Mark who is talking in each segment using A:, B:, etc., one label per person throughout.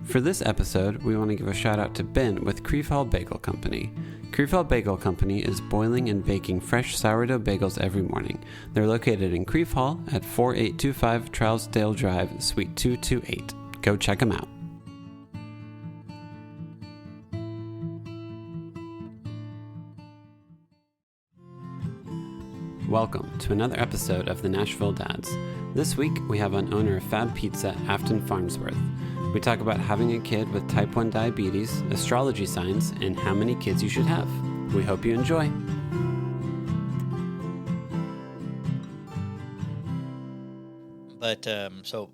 A: For this episode, we want to give a shout out to Ben with FAB Bagel Company. FAB Bagel Company is boiling and baking fresh sourdough bagels every morning. They're located in Creve Hall at 4825 Trousdale Drive, Suite 228. Go check them out. Welcome to another episode of the Nashville Dads. This week, we have on owner of FAB Pizza, Afton Farnsworth. We talk about having a kid with type 1 diabetes, astrology signs, and how many kids you should have. We hope you enjoy.
B: But, so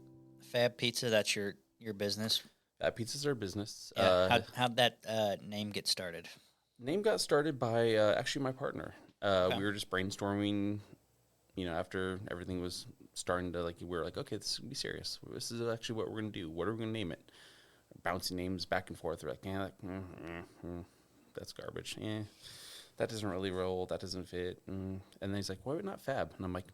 B: FAB Pizza, that's your business?
C: FAB Pizza's our business.
B: Yeah. How'd that name get started?
C: Name got started by actually my partner.
B: Okay.
C: We were just brainstorming, after everything was starting to, we were like, okay, this is going to be serious. This is actually what we're going to do. What are we going to name it? Bouncing names back and forth. We're like, that's garbage. That doesn't really roll. That doesn't fit. And then he's like, why not FAB? And I'm like,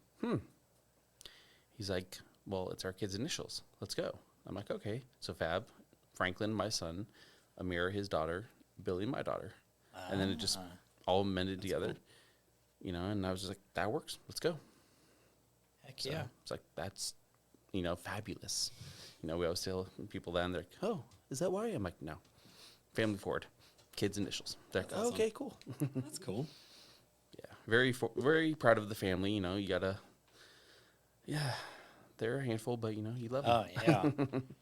C: He's like, well, it's our kids' initials. Let's go. I'm like, okay. So FAB, Franklin, my son, Amira, his daughter, Billy, my daughter. And then it just all mended together. Cool. And I was just like, that works. Let's go.
B: Heck
C: So
B: yeah.
C: it's like, that's, fabulous. We always tell people that, and they're like, oh, is that why? I'm like, no. Family Ford, kids' initials. They're like,
A: That's awesome.
C: Okay, cool.
A: That's cool.
C: Yeah, very proud of the family. You gotta, they're a handful, but you love them.
B: Oh, yeah.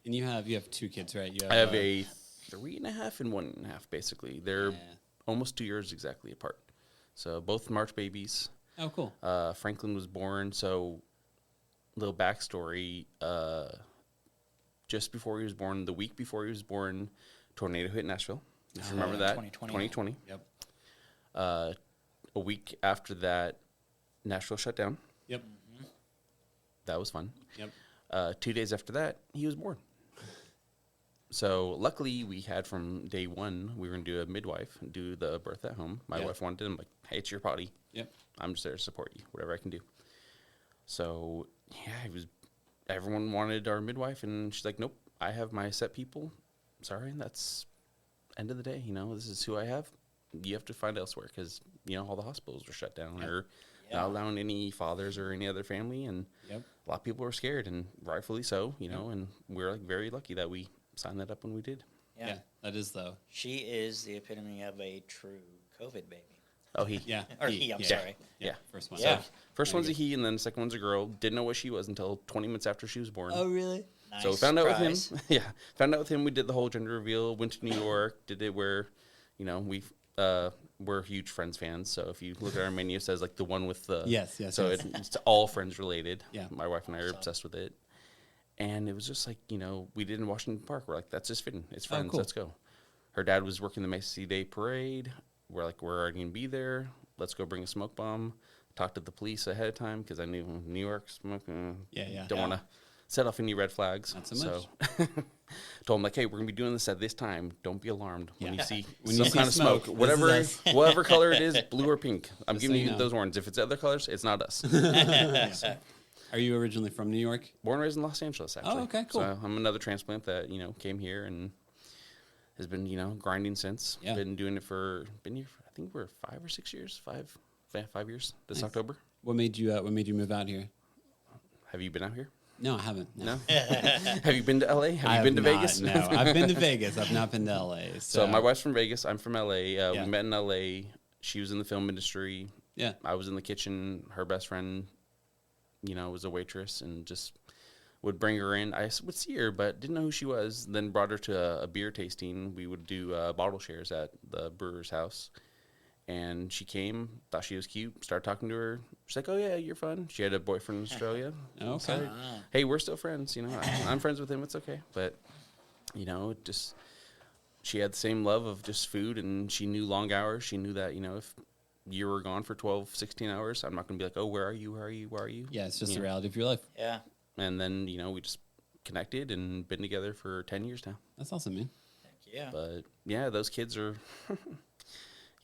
A: And you have two kids, right?
C: I have a 3.5 and 1.5, basically. They're almost 2 years exactly apart. So both March babies.
A: Oh, cool.
C: Franklin was born, so little backstory. Just before he was born, the week before he was born, tornado hit Nashville. If you remember that? 2020.
A: Yep.
C: A week after that, Nashville shut down.
A: Yep.
C: That was fun.
A: Yep.
C: 2 days after that, he was born. So luckily, we had from day one, we were going to do a midwife and do the birth at home. My wife wanted it. I'm like, hey, it's your potty.
A: Yep.
C: I'm just there to support you, whatever I can do. So, everyone wanted our midwife, and she's like, nope, I have my set people. Sorry, that's end of the day. This is who I have. You have to find elsewhere because, all the hospitals were shut down or not allowing any fathers or any other family. And a lot of people were scared, and rightfully so, and we're very lucky that we signed that up when we did.
B: Yeah,
A: that is, though.
B: She is the epitome of a true COVID baby.
C: Oh, he.
A: Yeah.
B: Or he, I'm sorry.
A: Yeah, first one.
B: Yeah.
C: So first one's a he, and then the second one's a girl. Didn't know what she was until 20 minutes after she was born.
B: Oh, really? Nice.
C: So we found out with him. Found out with him. We did the whole gender reveal. Went to New York. Did it where, we're huge Friends fans. So if you look at our menu, it says the one with the
A: yes.
C: So it's all Friends related.
A: Yeah,
C: my wife and I are obsessed with it. And it was just we did in Washington Park. We're like, that's just fitting. It's Friends.
A: Cool.
C: Let's go. Her dad was working the Macy Day Parade. We're like, we're already gonna be there. Let's go bring a smoke bomb. Talk to the police ahead of time because I knew New York smoke. Don't want to set off any red flags.
A: Not so much.
C: So told him hey, we're gonna be doing this at this time. Don't be alarmed when you see
A: when
C: some
A: you see
C: kind of smoke, whatever color it is, blue or pink. I'm
A: Just
C: giving
A: so
C: you
A: you know.
C: those ones. If it's other colors, it's not us.
A: Are you originally from New York?
C: Born and raised in Los Angeles, actually.
A: Oh, okay, cool.
C: So I'm another transplant that came here and has been grinding since.
A: Yeah.
C: Been doing it been here for I think we're 5 or 6 years. 5 years this October.
A: What made you move out here?
C: Have you been out here?
A: No, I haven't.
C: No. Have you been to LA? Have you been to Vegas?
A: No, I've been to Vegas. I've not been to LA.
C: So my wife's from Vegas. I'm from LA.
A: Yeah.
C: We met in LA. She was in the film industry.
A: Yeah.
C: I was in the kitchen. Her best friend, was a waitress and just would bring her in. I would see her, but didn't know who she was. Then brought her to a beer tasting. We would do bottle shares at the brewer's house. And she came, thought she was cute, started talking to her. She's like, oh, yeah, you're fun. She had a boyfriend in Australia.
A: Okay.
C: So, hey, we're still friends. I'm friends with him. It's okay. But, just she had the same love of just food, and she knew long hours. She knew that, if you were gone for 12, 16 hours, I'm not going to be like, oh, where are you? Where are you? Where are you?
A: Yeah, it's just the reality of your life.
B: Yeah.
C: And then, we just connected and been together for 10 years now.
A: That's awesome, man.
B: Heck yeah.
C: But, yeah, those kids are...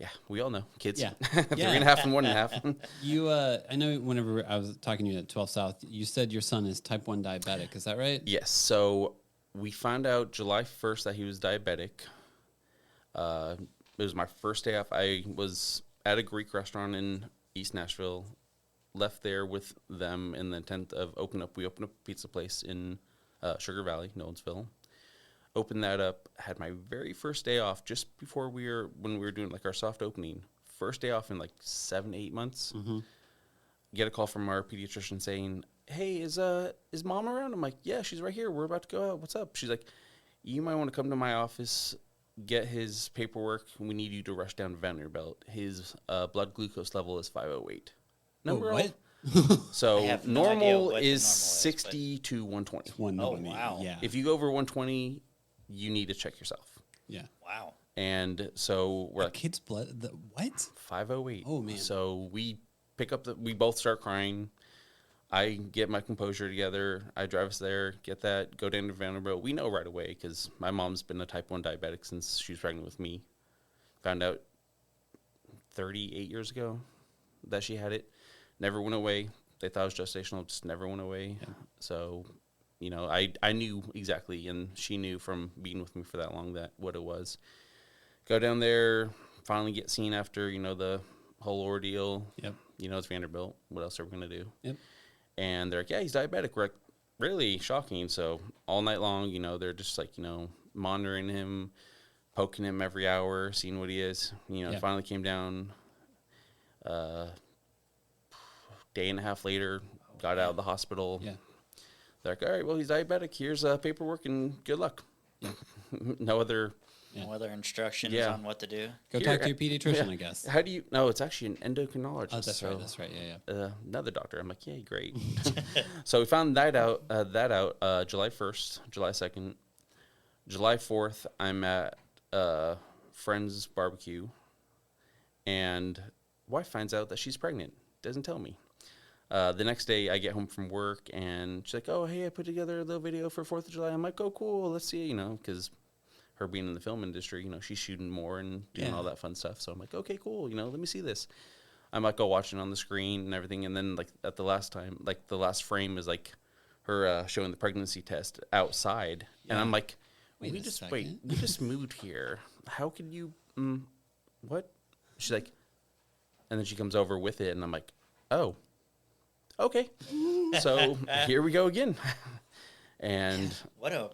C: Yeah, we all know kids.
A: Yeah.
C: 3.5 and 1.5.
A: You, I know whenever I was talking to you at 12 South, you said your son is type 1 diabetic. Is that right?
C: Yes. So we found out July 1st that he was diabetic. It was my first day off. I was at a Greek restaurant in East Nashville, left there with them in the intent of we opened up a pizza place in Sugar Valley, Nolensville. Opened that up, had my very first day off just before when we were doing like our soft opening. First day off in like 7-8 months. Mm-hmm. Get a call from our pediatrician saying, "Hey, is mom around?" I'm like, "Yeah, she's right here. We're about to go out. What's up?" She's like, "You might want to come to my office, get his paperwork. We need you to rush down to Vanderbilt. His blood glucose level is 508."
A: What?
C: So normal is 60
B: but...
C: to 120.
A: 120.
B: Oh, wow.
A: Yeah.
C: If you go over 120, you need to check yourself.
A: Yeah.
B: Wow.
C: And so we're like,
A: kid's blood. What?
C: 508.
A: Oh, man.
C: So we we both start crying. I get my composure together. I drive us there, get that, go down to Vanderbilt. We know right away because my mom's been a type 1 diabetic since she was pregnant with me. Found out 38 years ago that she had it. Never went away. They thought it was gestational, just never went away. Yeah. So, I knew exactly, and she knew from being with me for that long what it was. Go down there, finally get seen after, the whole ordeal.
A: Yep.
C: It's Vanderbilt. What else are we going to do?
A: Yep.
C: And they're like, "Yeah, he's diabetic." We're like, really shocking. So all night long, they're just like, monitoring him, poking him every hour, seeing what he is. Finally came down day and a half later, got out of the hospital.
A: Yeah.
C: They're like, "All right, well, he's diabetic. Here's paperwork and good luck."
A: Yeah.
C: No other
B: instructions on what to do.
A: Go talk to your pediatrician, I guess.
C: How do you? No, it's actually an endocrinologist.
A: Oh, that's right. That's right. Yeah.
C: Another doctor. I'm like, "Yeah, great." So we found that out. July 1st, July 2nd, July 4th. I'm at friend's barbecue, and wife finds out that she's pregnant. Doesn't tell me. The next day, I get home from work, and she's like, "Oh, hey, I put together a little video for 4th of July." I'm like, "Oh, cool. Let's see," because her being in the film industry, she's shooting more and doing all that fun stuff. So I'm like, "Okay, cool. Let me see this." I'm like, go watching on the screen and everything. And then, like, at the last frame is, like, her showing the pregnancy test outside. Yeah. And I'm like, we just moved here. How could you, what? She's like, and then she comes over with it, and I'm like, oh, okay. So here we go again. And
B: what a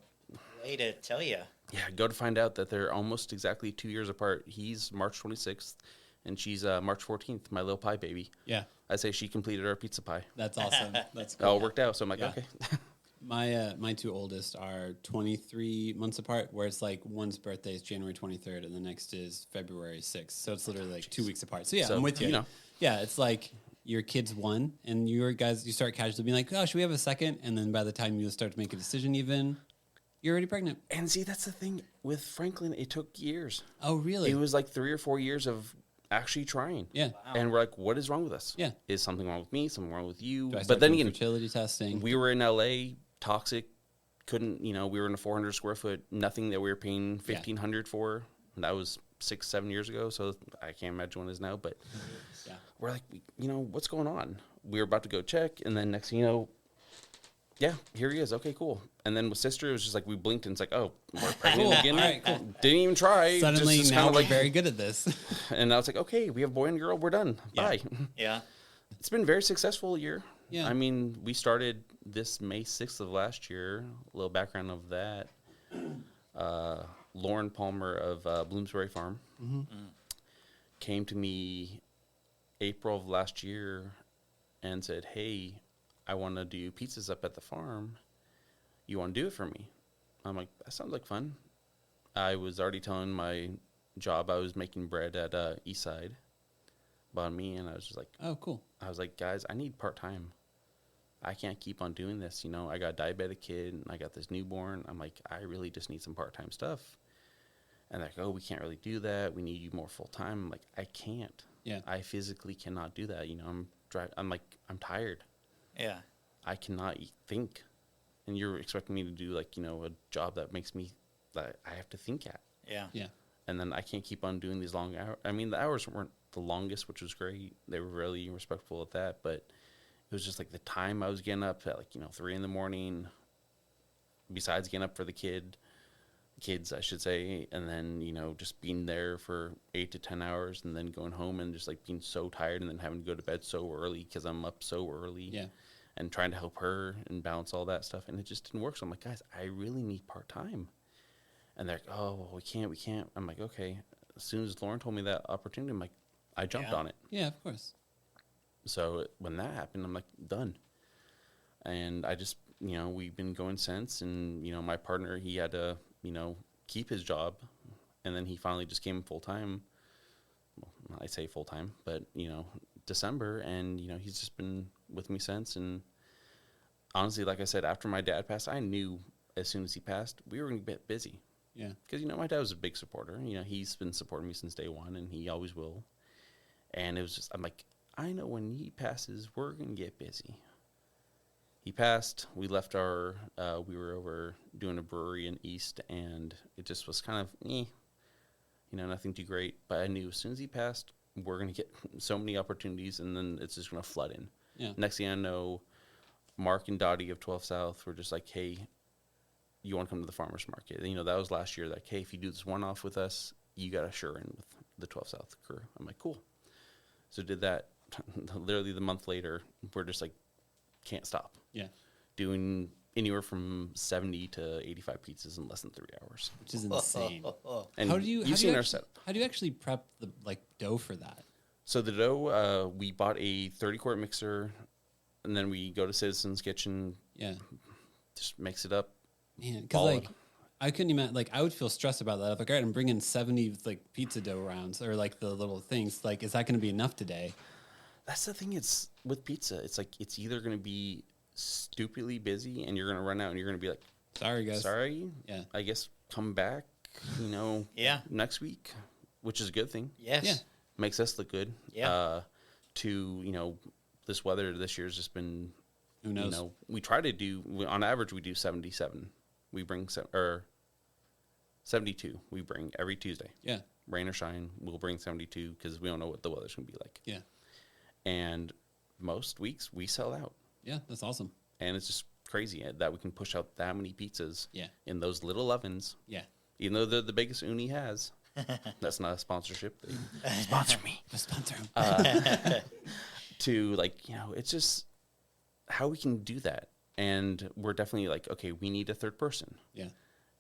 B: way to tell you.
C: Yeah, go to find out that they're almost exactly 2 years apart. He's March 26th, and she's March 14th, my little pie baby.
A: Yeah.
C: I'd say she completed our pizza pie.
A: That's awesome. That's cool.
C: It all worked out, so I'm like, okay.
A: My two oldest are 23 months apart, where it's like one's birthday is January 23rd, and the next is February 6th. So it's literally like 2 weeks apart. So, I'm with you. Yeah, it's like your kid's one, and you start casually being like, "Oh, should we have a second?" And then by the time you start to make a decision even, you're already pregnant.
C: And see, that's the thing. With Franklin, it took years.
A: Oh, really?
C: It was like 3 or 4 years of actually trying.
A: Yeah.
B: Wow.
C: And we're like, what is wrong with us?
A: Yeah.
C: Is something wrong with me? Something wrong with you?
A: But then again, fertility testing.
C: We were in LA, toxic, couldn't, we were in a 400 square foot, nothing that we were paying $1,500 for. And that was 6-7 years ago. So I can't imagine what it is now. But we're like, what's going on? We were about to go check. And then next thing you know, yeah, here he is. Okay, cool. And then with sister, it was just like we blinked and it's like, oh, we're pregnant again.
A: All right, cool.
C: Didn't even try.
A: Suddenly,
C: just
A: now we're
C: like,
A: very good at this.
C: And I was like, okay, we have boy and girl. We're done. Bye.
B: Yeah.
C: It's been a very successful year.
A: Yeah.
C: I mean, we started this May 6th of last year. A little background of that. Lauren Palmer of Bloomsbury Farm came to me April of last year and said, hey, I want to do pizzas up at the farm. You want to do it for me? I'm like, that sounds like fun. I was already telling my job I was making bread at Eastside about me, and I was just like,
A: oh, cool.
C: I was like, guys, I need part-time. I can't keep on doing this. I got a diabetic kid, and I got this newborn. I'm like, I really just need some part-time stuff. And they're like, oh, we can't really do that. We need you more full-time. I'm like, I can't.
A: Yeah. I
C: physically cannot do that. I'm tired.
B: Yeah.
C: I cannot think. And you're expecting me to do a job that makes me that I have to think at.
B: Yeah.
A: Yeah.
C: And then I can't keep on doing these long hours. I mean, the hours weren't the longest, which was great. They were really respectful of that, but it was just the time I was getting up at 3 a.m, besides getting up for the kids, I should say, and then, just being there for 8 to 10 hours and then going home and just like being so tired and then having to go to bed so early because I'm up so early.
A: Yeah.
C: And trying to help her and balance all that stuff. And it just didn't work. So I'm like, guys, I really need part-time. And they're like, oh, well, we can't. I'm like, okay. As soon as Lauren told me that opportunity, I'm like, I jumped on it.
A: Yeah, of course.
C: So when that happened, I'm like, done. And I just, we've been going since. And, my partner, he had to, keep his job. And then he finally just came full-time. Well, I say full-time, but, December. And, he's just been with me since. And honestly, like I said, after my dad passed, I knew as soon as he passed, we were going to get busy.
A: Yeah.
C: Because, my dad was a big supporter. He's been supporting me since day one, and he always will. And it was just, I'm like, I know when he passes, we're going to get busy. He passed. We left we were over doing a brewery in East, and it just was kind of, nothing too great. But I knew as soon as he passed, we're going to get so many opportunities, and then it's just going to flood in.
A: Yeah.
C: Next thing I know, Mark and Dottie of 12 South were just like, hey, you want to come to the farmer's market? And, that was last year. Like, hey, if you do this one-off with us, you got to sure in with the 12 South crew. I'm like, cool. So did that. Literally the month later, we're just like, can't stop.
A: Yeah.
C: Doing anywhere from 70 to 85 pizzas in less than 3 hours.
A: Which is insane.
C: And you've seen our setup.
A: How do you actually prep the dough for that?
C: So the dough, we bought a 30-quart mixer, and then we go to Citizen's Kitchen.
A: Yeah.
C: Just mix it up.
A: Man, because I couldn't imagine, I would feel stressed about that. I'm like, all right, I'm bringing 70 pizza dough rounds or the little things. Is that going to be enough today?
C: That's the thing. It's with pizza. It's it's either going to be stupidly busy and you're going to run out and you're going to be like,
A: sorry, guys.
C: Sorry.
A: Yeah.
C: I guess come back, next week, which is a good thing.
B: Yes.
A: Yeah.
C: Makes us look good.
B: Yeah.
C: This weather this year has just been,
A: who knows?
C: We try to do, on average, we do 77. We bring 72. We bring every Tuesday.
A: Yeah.
C: Rain or shine, we'll bring 72 because we don't know what the weather's going to be like.
A: Yeah.
C: And most weeks we sell out.
A: Yeah, that's awesome.
C: And it's just crazy that we can push out that many pizzas in those little ovens.
A: Yeah.
C: Even though they're the biggest Uni has. That's not a sponsorship. Sponsor me.
A: Sponsor him.
C: It's just how we can do that. And we're definitely okay, we need a third person.
A: Yeah.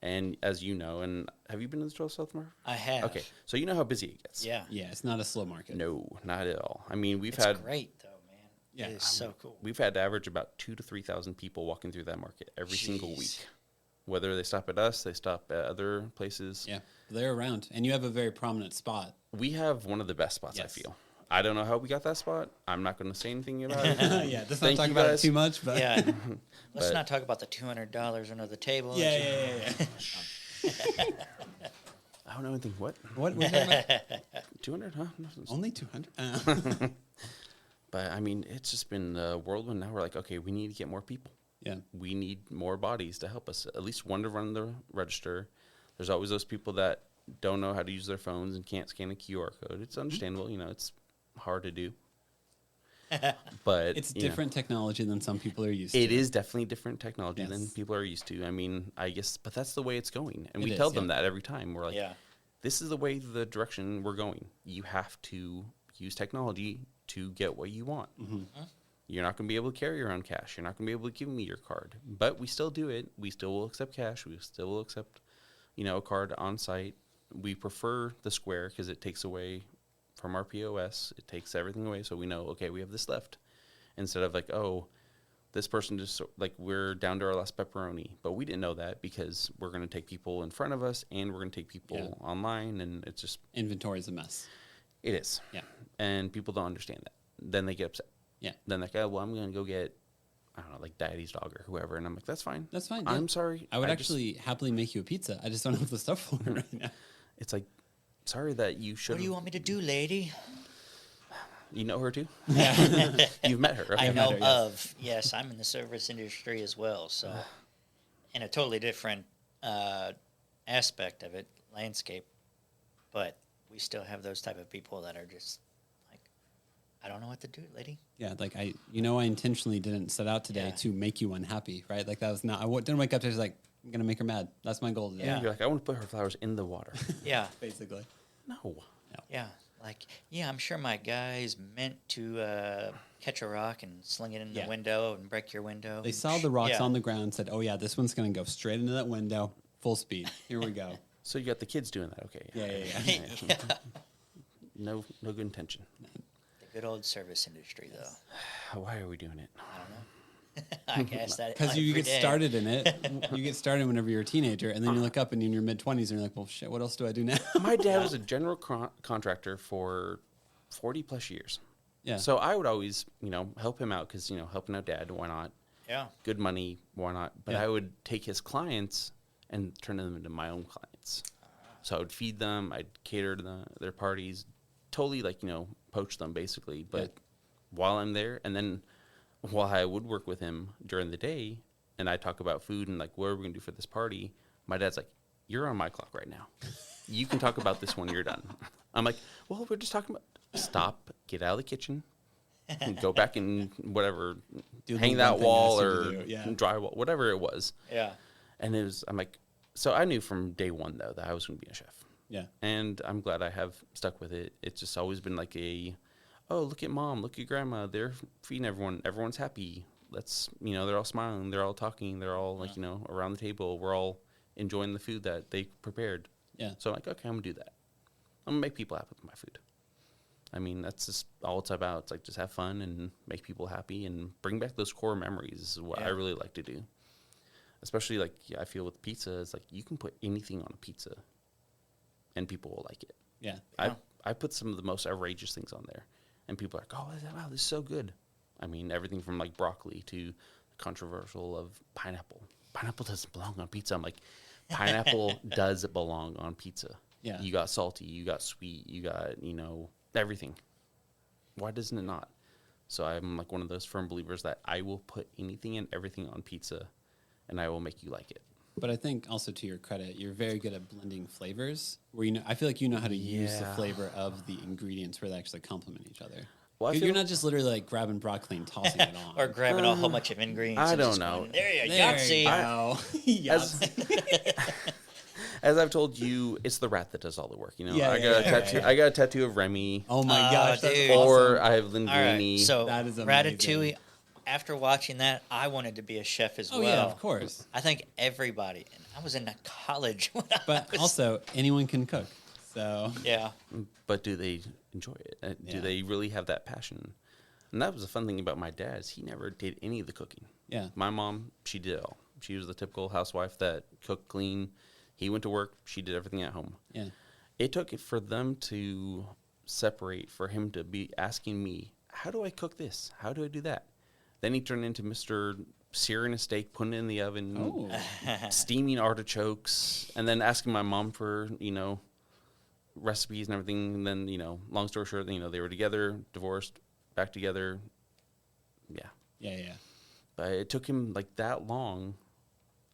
C: And as you know, and have you been to the 12 South, Marv?
B: I have.
C: Okay, so you know how busy it gets.
B: Yeah.
A: Yeah, it's not a slow market.
C: No, not at all. I mean,
B: It's great, though, man.
A: Yeah.
B: It is so cool.
C: We've had to average about 2,000 to 3,000 people walking through that market every single week. Whether they stop at us, they stop at other places.
A: Yeah, they're around. And you have a very prominent spot.
C: We have one of the best spots, I feel. I don't know how we got that spot. I'm not going to say anything about it.
A: Yeah, let's not talk about it too much. But
B: Yeah. Let's not talk about the $200 under the table.
A: Yeah.
C: I don't know anything. What?
A: What? We're talking about?
C: 200, huh?
A: Only 200?
C: But, I mean, it's just been a whirlwind. Now we're like, okay, we need to get more people.
A: Yeah.
C: We need more bodies to help us. At least one to run the register. There's always those people that don't know how to use their phones and can't scan a QR code. It's understandable. It's hard to do. But
A: it's different technology than some people are used to.
C: It is definitely different technology than people are used to. I mean, I guess, but that's the way it's going. And we tell them that every time. We're like, this is the way, the direction we're going. You have to use technology to get what you want. Mm-hmm. You're not going to be able to carry your own cash. You're not going to be able to give me your card. But we still do it. We still will accept cash. We still will accept, a card on site. We prefer the Square because it takes away from our POS. It takes everything away, so we know, okay, we have this left. Instead of this person just, we're down to our last pepperoni. But we didn't know that because we're going to take people in front of us and we're going to take people online, and it's just...
A: Inventory is a mess.
C: It is.
A: Yeah.
C: And people don't understand that. Then they get upset.
A: Yeah.
C: Then they're like, oh, well, I'm going to go get, I don't know, Daddy's dog or whoever. And I'm like, that's fine.
A: That's fine.
C: I'm sorry.
A: I would actually happily make you a pizza. I just don't have the stuff for it right now.
C: It's like, sorry that you should.
B: What do you want me to do, lady?
C: You know her too?
A: Yeah.
C: You've met her. Okay.
B: I know of. Yes, I'm in the service industry as well. So, in a totally different aspect of it, landscape. But we still have those type of people that are just like, I don't know what to do, lady.
A: Yeah, I intentionally didn't set out today to make you unhappy, right? That was not. I didn't wake up today like, I'm gonna make her mad. That's my goal today.
B: Yeah.
C: You're like, I want to put her flowers in the water.
B: Yeah.
A: Basically.
C: No.
B: Yeah. Like, yeah, I'm sure my guy's meant to catch a rock and sling it in the window and break your window.
A: They saw the rocks on the ground and said, "Oh yeah, this one's gonna go straight into that window, full speed. Here we go."
C: So you got the kids doing that. Okay.
A: Yeah.
B: Yeah.
C: No good intention.
B: The good old service industry, though.
C: Why are we doing it?
B: I don't know. I guess that
A: Because you
B: every
A: get
B: day.
A: started in it. You get started whenever you're a teenager, and then you look up and you're in your mid-20s, and you're like, "Well, shit, what else do I do now?"
C: My dad was a general contractor for 40 plus years.
A: Yeah.
C: So I would always, help him out because, helping out dad, why not?
B: Yeah.
C: Good money, why not? But
A: Yeah.
C: I would take his clients and turn them into my own clients. So I would feed them, I'd cater to their parties, totally poach them basically. But while I'm there, and then while I would work with him during the day, and I talk about food and like, what are we going to do for this party? My dad's like, "You're on my clock right now. You can talk about this when you're done." I'm like, "Well, we're just talking about." Stop, get out of the kitchen, and go back and whatever, hang that wall or drywall, whatever it was.
B: Yeah.
C: And I'm like, so I knew from day one, though, that I was going to be a chef.
A: Yeah.
C: And I'm glad I have stuck with it. It's just always been like oh, look at mom, look at grandma. They're feeding everyone. Everyone's happy. They're all smiling. They're all talking. They're all around the table. We're all enjoying the food that they prepared.
A: Yeah.
C: So I'm like, okay, I'm going to do that. I'm going to make people happy with my food. I mean, that's just all it's about. It's like just have fun and make people happy and bring back those core memories is what I really like to do. Especially I feel with pizza, it's like you can put anything on a pizza and people will like it.
A: Yeah.
C: I put some of the most outrageous things on there and people are like, "Oh, wow, this is so good." I mean, everything from like broccoli to controversial of pineapple. Pineapple doesn't belong on pizza. I'm like, pineapple does belong on pizza.
A: Yeah.
C: You got salty, you got sweet, you got, everything. Why doesn't it not? So I'm like one of those firm believers that I will put anything and everything on pizza and I will make you like it.
A: But I think also to your credit, you're very good at blending flavors where I feel like you know how to use the flavor of the ingredients where they actually complement each other.
C: Well,
A: You're not just literally like grabbing broccoli and tossing it on.
B: Or grabbing a whole bunch of ingredients.
C: I
B: and
C: don't
B: just
C: know.
B: going, there you
A: There
B: go.
A: you go.
C: As I've told you, it's the rat that does all the work.
A: Yeah,
C: I got a tattoo. I got a tattoo of Remy.
A: Oh my gosh, that's
B: dude.
A: awesome.
C: Or I have
B: All
C: linguine.
B: right, so
A: That is amazing.
B: Ratatouille. After watching that, I wanted to be a chef as well.
A: yeah, of course.
B: I think everybody. And I was in college when I
A: But
B: was,
A: also, anyone can cook. So
B: yeah,
C: But do they enjoy it?
A: Yeah.
C: Do they really have that passion? And that was the fun thing about my dad is he never did any of the cooking.
A: yeah,
C: My mom, she did it all. She was the typical housewife that cooked, clean. He went to work. She did everything at home.
A: yeah,
C: It took it for them to separate, for him to be asking me, "How do I cook this? How do I do that?" Then he turned into Mr. searing a steak, putting it in the oven,
A: Oh,
C: steaming artichokes, and then asking my mom for, recipes and everything. And then, long story short, they were together, divorced, back together. Yeah.
A: yeah.
C: But it took him like that long,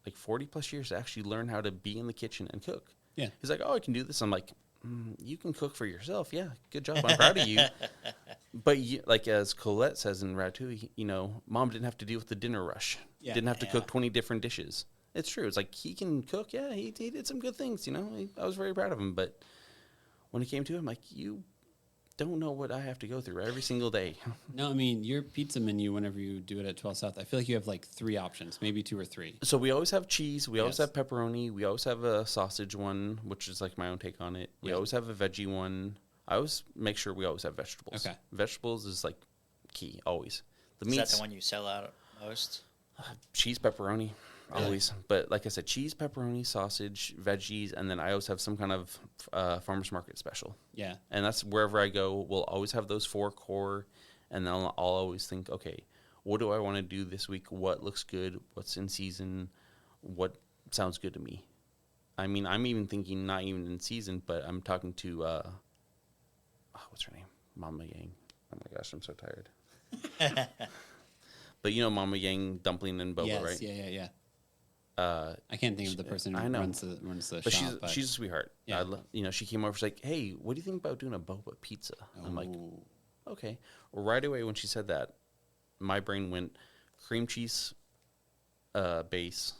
C: like 40 plus years to actually learn how to be in the kitchen and cook.
A: Yeah.
C: He's like, "Oh, I can do this." I'm like, "You can cook for yourself. Yeah, good job. I'm proud of you." But like as Colette says in Ratatouille, mom didn't have to deal with the dinner rush.
A: Yeah.
C: Didn't have to cook 20 different dishes. It's true. It's like he can cook. Yeah, he did some good things. I was very proud of him. But when it came to him, like, you don't know what I have to go through every single day.
A: No, I mean, your pizza menu, whenever you do it at 12 South, I feel like you have like 3 options, maybe 2 or 3.
C: So we always have cheese. We always
A: Yes.
C: have pepperoni. We always have a sausage one, which is like my own take on it. We
A: Yeah.
C: always have a veggie one. I always make sure we always have vegetables.
A: Okay.
C: Vegetables is like key, always. The
B: is that
C: meats,
B: the one you sell out most?
C: cheese, pepperoni, always. But like I said, cheese, pepperoni, sausage, veggies, and then I always have some kind of farmer's market special.
A: Yeah.
C: And that's wherever I go, we'll always have those 4 core. And then I'll always think, okay, what do I want to do this week? What looks good? What's in season? What sounds good to me? I mean, I'm even thinking not even in season, but I'm talking to, what's her name? Mama Yang. Oh my gosh, I'm so tired. But Mama Yang, dumpling and boba,
A: Yes,
C: right?
A: yeah. I can't think of the person who
C: I know.
A: runs the
C: But
A: shop.
C: she's a sweetheart.
A: Yeah.
C: She came over. She's like, "Hey, what do you think about doing a boba pizza?" I'm like,
A: Ooh.
C: "Okay." Well, right away when she said that, my brain went cream cheese base.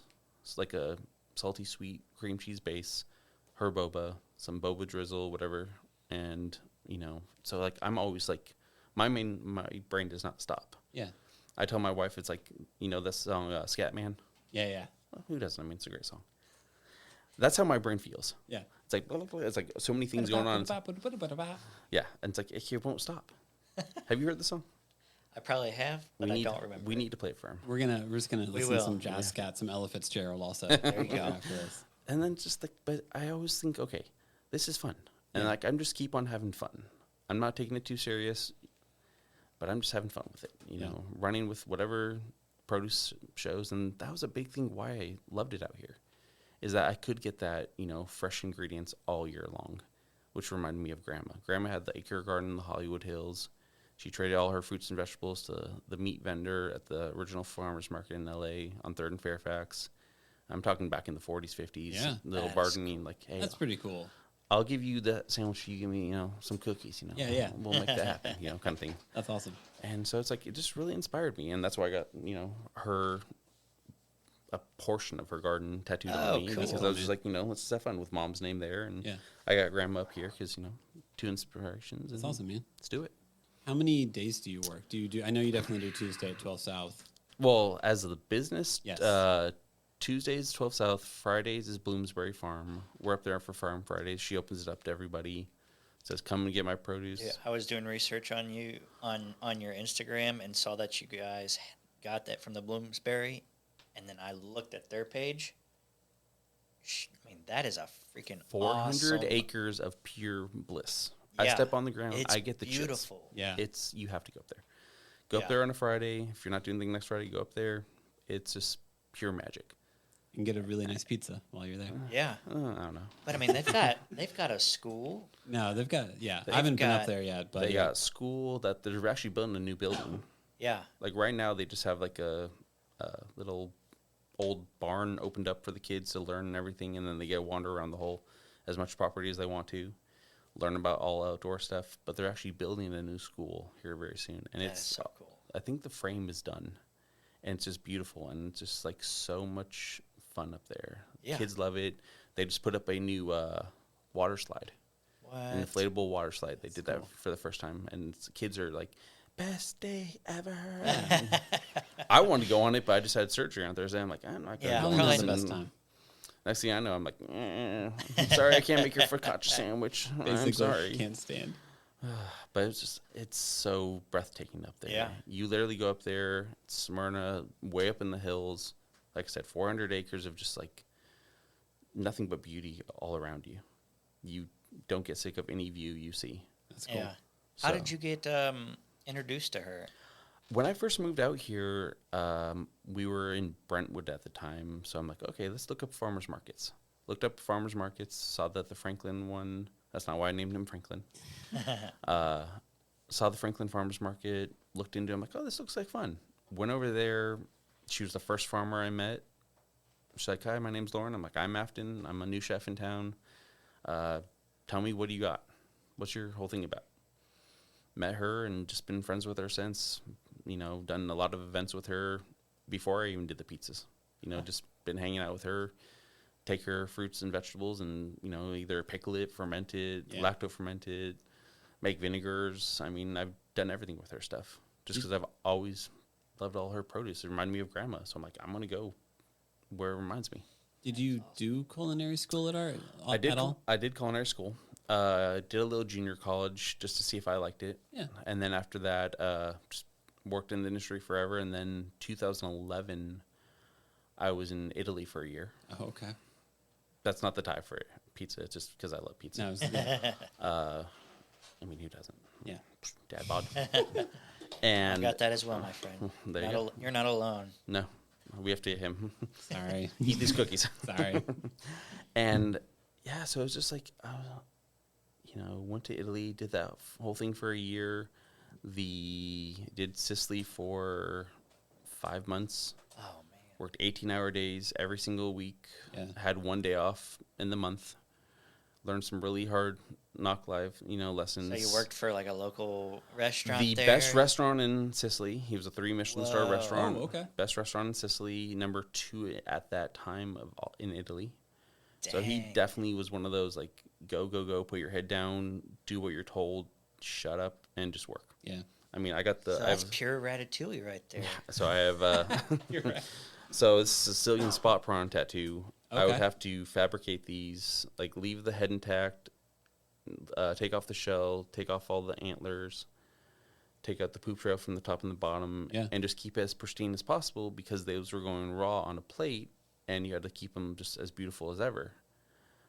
C: It's like a salty sweet cream cheese base, her boba, some boba drizzle, whatever. And, you know, so like I'm always like, my brain does not stop.
A: Yeah.
C: I tell my wife, it's like, you know, this song, Scat Man.
A: Yeah, yeah.
C: Well, who doesn't? I mean, it's a great song. That's how my brain feels.
A: Yeah.
C: It's like, blah, blah, blah. It's like so many things going on. Yeah. And it's like, it won't stop. Have you heard the song?
B: I probably have, but I don't remember.
C: We need to play it for him.
A: We're just gonna listen to some jazz scat, some Ella Fitzgerald also.
B: There you go.
A: After this.
C: And then just like, but I always think, okay, this is fun. And like, I'm just keep on having fun. I'm not taking it too serious, but I'm just having fun with it. You know, running with whatever produce shows. And that was a big thing why I loved it out here, is that I could get that, you know, fresh ingredients all year long, which reminded me of Grandma. Grandma had the acre garden in the Hollywood Hills. She traded all her fruits and vegetables to the meat vendor at the original farmer's market in L.A. on 3rd and Fairfax. I'm talking back in the 40s, 50s.
A: Yeah.
C: Little bargaining, like, hey,
A: That's pretty cool.
C: I'll give you that sandwich. You give me, you know, some cookies, you know.
A: Yeah.
C: We'll make that happen, you know, kind of thing.
A: That's awesome.
C: And so it's like, it just really inspired me. And that's why I got, you know, a portion of her garden tattooed on me.
B: Cool.
C: Because I was just like, you know, let's just have fun with Mom's name there. And I got Grandma up here because, you know, 2 inspirations.
A: That's awesome, man.
C: Let's do it.
A: How many days do you work? Do you do? I know you definitely do Tuesday at 12 South.
C: Well, as the business,
A: Yes.
C: Tuesdays 12 South, Fridays is Bloomsbury Farm. We're up there for Farm Fridays. She opens it up to everybody. Says, come and get my produce.
B: Yeah, I was doing research on you on your Instagram and saw that you guys got that from the Bloomsbury, and then I looked at their page. I mean, that is a freaking
C: 400
B: awesome.
C: acres of pure bliss.
B: Yeah,
C: I step on the ground.
B: it's
C: I get the
B: beautiful.
C: chills.
A: Yeah.
C: You have to go up there. Go up there on a Friday. If you're not doing anything next Friday, go up there. It's just pure magic.
A: You can get a really nice pizza while you're there.
B: Yeah,
C: I don't know.
B: but I mean, they've got a school.
A: No, they've got, I haven't been up there yet, but
C: They got school that they're actually building a new building.
B: Yeah,
C: Like right now, they just have like a little old barn opened up for the kids to learn and everything, and then they get to wander around the whole as much property as they want to, learn about all outdoor stuff. But they're actually building a new school here very soon, and
B: that
C: it's
B: is so cool.
C: I think the frame is done, and it's just beautiful, and it's just like so much fun up there.
B: Yeah.
C: Kids love it. They just put up a new water slide, an
B: What?
C: inflatable water slide. They did that for the first time, and kids are like, best day ever. I wanted to go on it, but I just had surgery on Thursday. I'm like, I'm not going to
B: Yeah,
C: go
A: probably
C: on
A: not
C: this.
A: the best
C: And
A: time.
C: next thing I know, I'm like, sorry, I can't make your focaccia sandwich. I'm
A: Basically,
C: sorry.
A: can't stand.
C: But it's so breathtaking up there.
B: Yeah.
C: You literally go up there, Smyrna, way up in the hills. Like I said, 400 acres of just like nothing but beauty all around you. You don't get sick of any view you see.
A: That's cool.
B: Yeah. How
C: So-
B: did you get introduced to her?
C: When I first moved out here, we were in Brentwood at the time. So I'm like, okay, let's look up farmers markets. Looked up farmers markets, saw that the Franklin one, that's not why I named him Franklin. Saw the Franklin farmers market, looked into it. I'm like, oh, this looks like fun. Went over there. She was the first farmer I met. She's like, hi, my name's Lauren. I'm like, I'm Afton. I'm a new chef in town. Tell me, what do you got? What's your whole thing about? Met her and just been friends with her since. You know, done a lot of events with her before I even did the pizzas. You know, just been hanging out with her, take her fruits and vegetables and, you know, either pickle it, ferment it, lacto ferment it, make vinegars. I mean, I've done everything with her stuff just because I've always loved all her produce. It reminded me of Grandma. So I'm like, I'm going to go where it reminds me.
A: Did you do culinary school at all?
C: I did culinary school. Did a little junior college just to see if I liked it.
A: Yeah.
C: And then after that, just worked in the industry forever. And then 2011, I was in Italy for a year.
A: Oh, okay.
C: That's not the tie for pizza. It's just because I love pizza.
A: No,
C: I mean, who doesn't?
A: yeah.
C: Dad bod.
B: I
C: And
B: got that as well, my friend.
C: there you go.
B: You're not alone.
C: No, we have to get him.
A: Sorry.
C: Eat these cookies.
A: Sorry.
C: And yeah, so it was just like, you know, went to Italy, did that whole thing for a year. Did Sicily for 5 months.
B: Oh man.
C: Worked 18-hour days every single week.
A: Yeah.
C: Had one day off in the month. learned some really hard knock life, lessons.
B: So you worked for like a local restaurant
C: The
B: there?
C: best restaurant in Sicily. He was a 3 Michelin star
B: Whoa.
C: restaurant.
D: Oh, okay.
C: Best restaurant in Sicily, number 2 at that time in Italy. So he
B: Dang.
C: definitely was one of those, like, go, put your head down, do what you're told, shut up, and just work.
D: Yeah.
C: I mean, I got the...
B: So that's pure ratatouille right there.
C: So I have...
D: You're right.
C: So it's Sicilian spot prawn tattoo. I would
D: Okay.
C: have to fabricate these, like, leave the head intact, take off the shell, take off all the antlers, take out the poop trail from the top and the bottom,
D: Yeah.
C: and just keep it as pristine as possible because those were going raw on a plate, and you had to keep them just as beautiful as ever.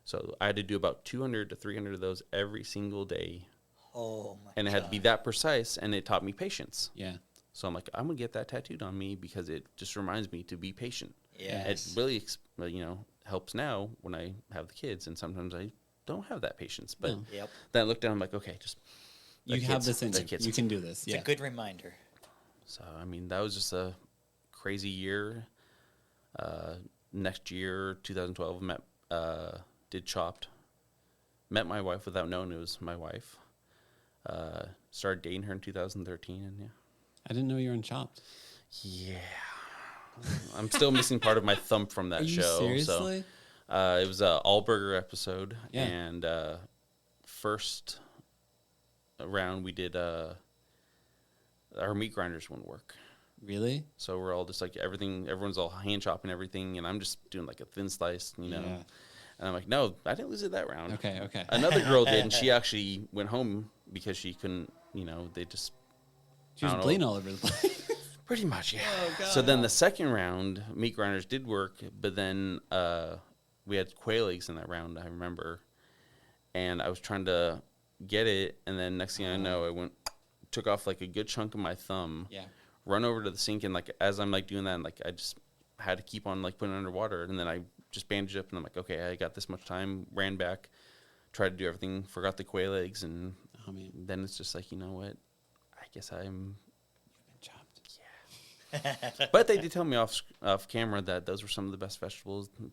C: So I had to do about 200 to 300 of those every single day,
B: Oh my!
C: and it had to be that precise, and it taught me patience.
D: Yeah.
C: So I'm like, I'm gonna get that tattooed on me because it just reminds me to be patient.
B: Yes.
C: It really, helps now when I have the kids, and sometimes I don't have that patience. But
D: No.
B: Yep.
C: then I look down, I'm like, okay, just
D: You
C: the
D: have
C: kids,
D: this in
C: the
D: you.
C: kids.
D: You can do this.
B: It's
D: Yeah.
B: a good reminder.
C: So I mean, that was just a crazy year. Next year, 2012, did Chopped. Met my wife without knowing it was my wife. Started dating her in 2013, and yeah.
D: I didn't know you were in Chopped.
C: Yeah. I'm still missing part of my thumb from that
D: Are you
C: show.
D: seriously?
C: So, it was a all-burger episode,
D: Yeah.
C: and first round we did our meat grinders wouldn't work.
D: Really?
C: So we're all just like everyone's all hand chopping everything, and I'm just doing like a thin slice,
D: Yeah.
C: And I'm like, no, I didn't lose it that round.
D: Okay. Okay.
C: Another girl did, and she actually went home because she couldn't, they just
D: She was
C: I don't know.
D: bleeding all over the place.
C: pretty much, yeah.
D: Oh, God.
C: So then the second round, meat grinders did work, but then we had quail eggs in that round, I remember, and I was trying to get it, and then next thing I know, took off like a good chunk of my thumb,
D: Yeah.
C: run over to the sink, and like as I'm like doing that, and like I just had to keep on like putting it underwater, and then I just bandaged up, and I'm like, okay, I got this much time, ran back, tried to do everything, forgot the quail eggs, and
D: Oh man.
C: then it's just like, you know what, I guess I'm...
D: Chopped.
C: But they did tell me off camera that those were some of the best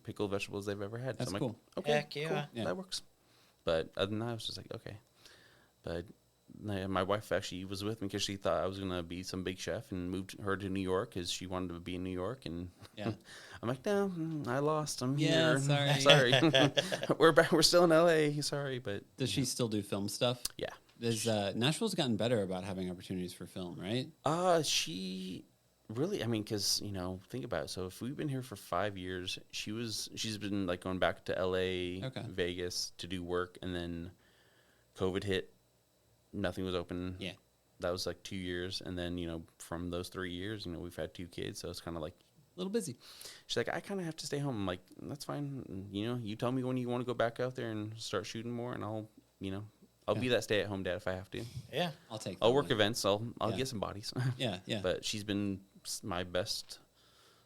C: pickled vegetables they've ever had.
D: That's
C: so I'm
D: cool.
C: like, okay,
B: Heck yeah.
C: cool,
D: Yeah.
C: that works. But other than that, I was just like, okay. But my wife actually was with me because she thought I was going to be some big chef and moved her to New York because she wanted to be in New York. And
D: Yeah.
C: I'm like, no, I lost. I'm
D: Yeah,
C: here.
D: sorry.
C: Sorry. We're back. We're still in LA. Sorry, but
D: Does she still do film stuff?
C: yeah.
D: Nashville's gotten better about having opportunities for film, right?
C: She really, I mean, because, think about it. So if we've been here for 5 years, she's been like going back to LA,
D: Okay.
C: Vegas to do work, and then COVID hit, nothing was open.
D: Yeah.
C: That was like 2 years. And then, from those 3 years, we've had 2 kids. So it's kind of like,
D: A little busy.
C: she's like, I kind of have to stay home. I'm like, that's fine. And, you tell me when you want to go back out there and start shooting more, and I'll be that stay-at-home dad if I have to.
B: Yeah.
D: I'll
C: Work
D: that.
C: events. I'll
D: Yeah.
C: get some bodies.
D: Yeah. Yeah.
C: But she's been my best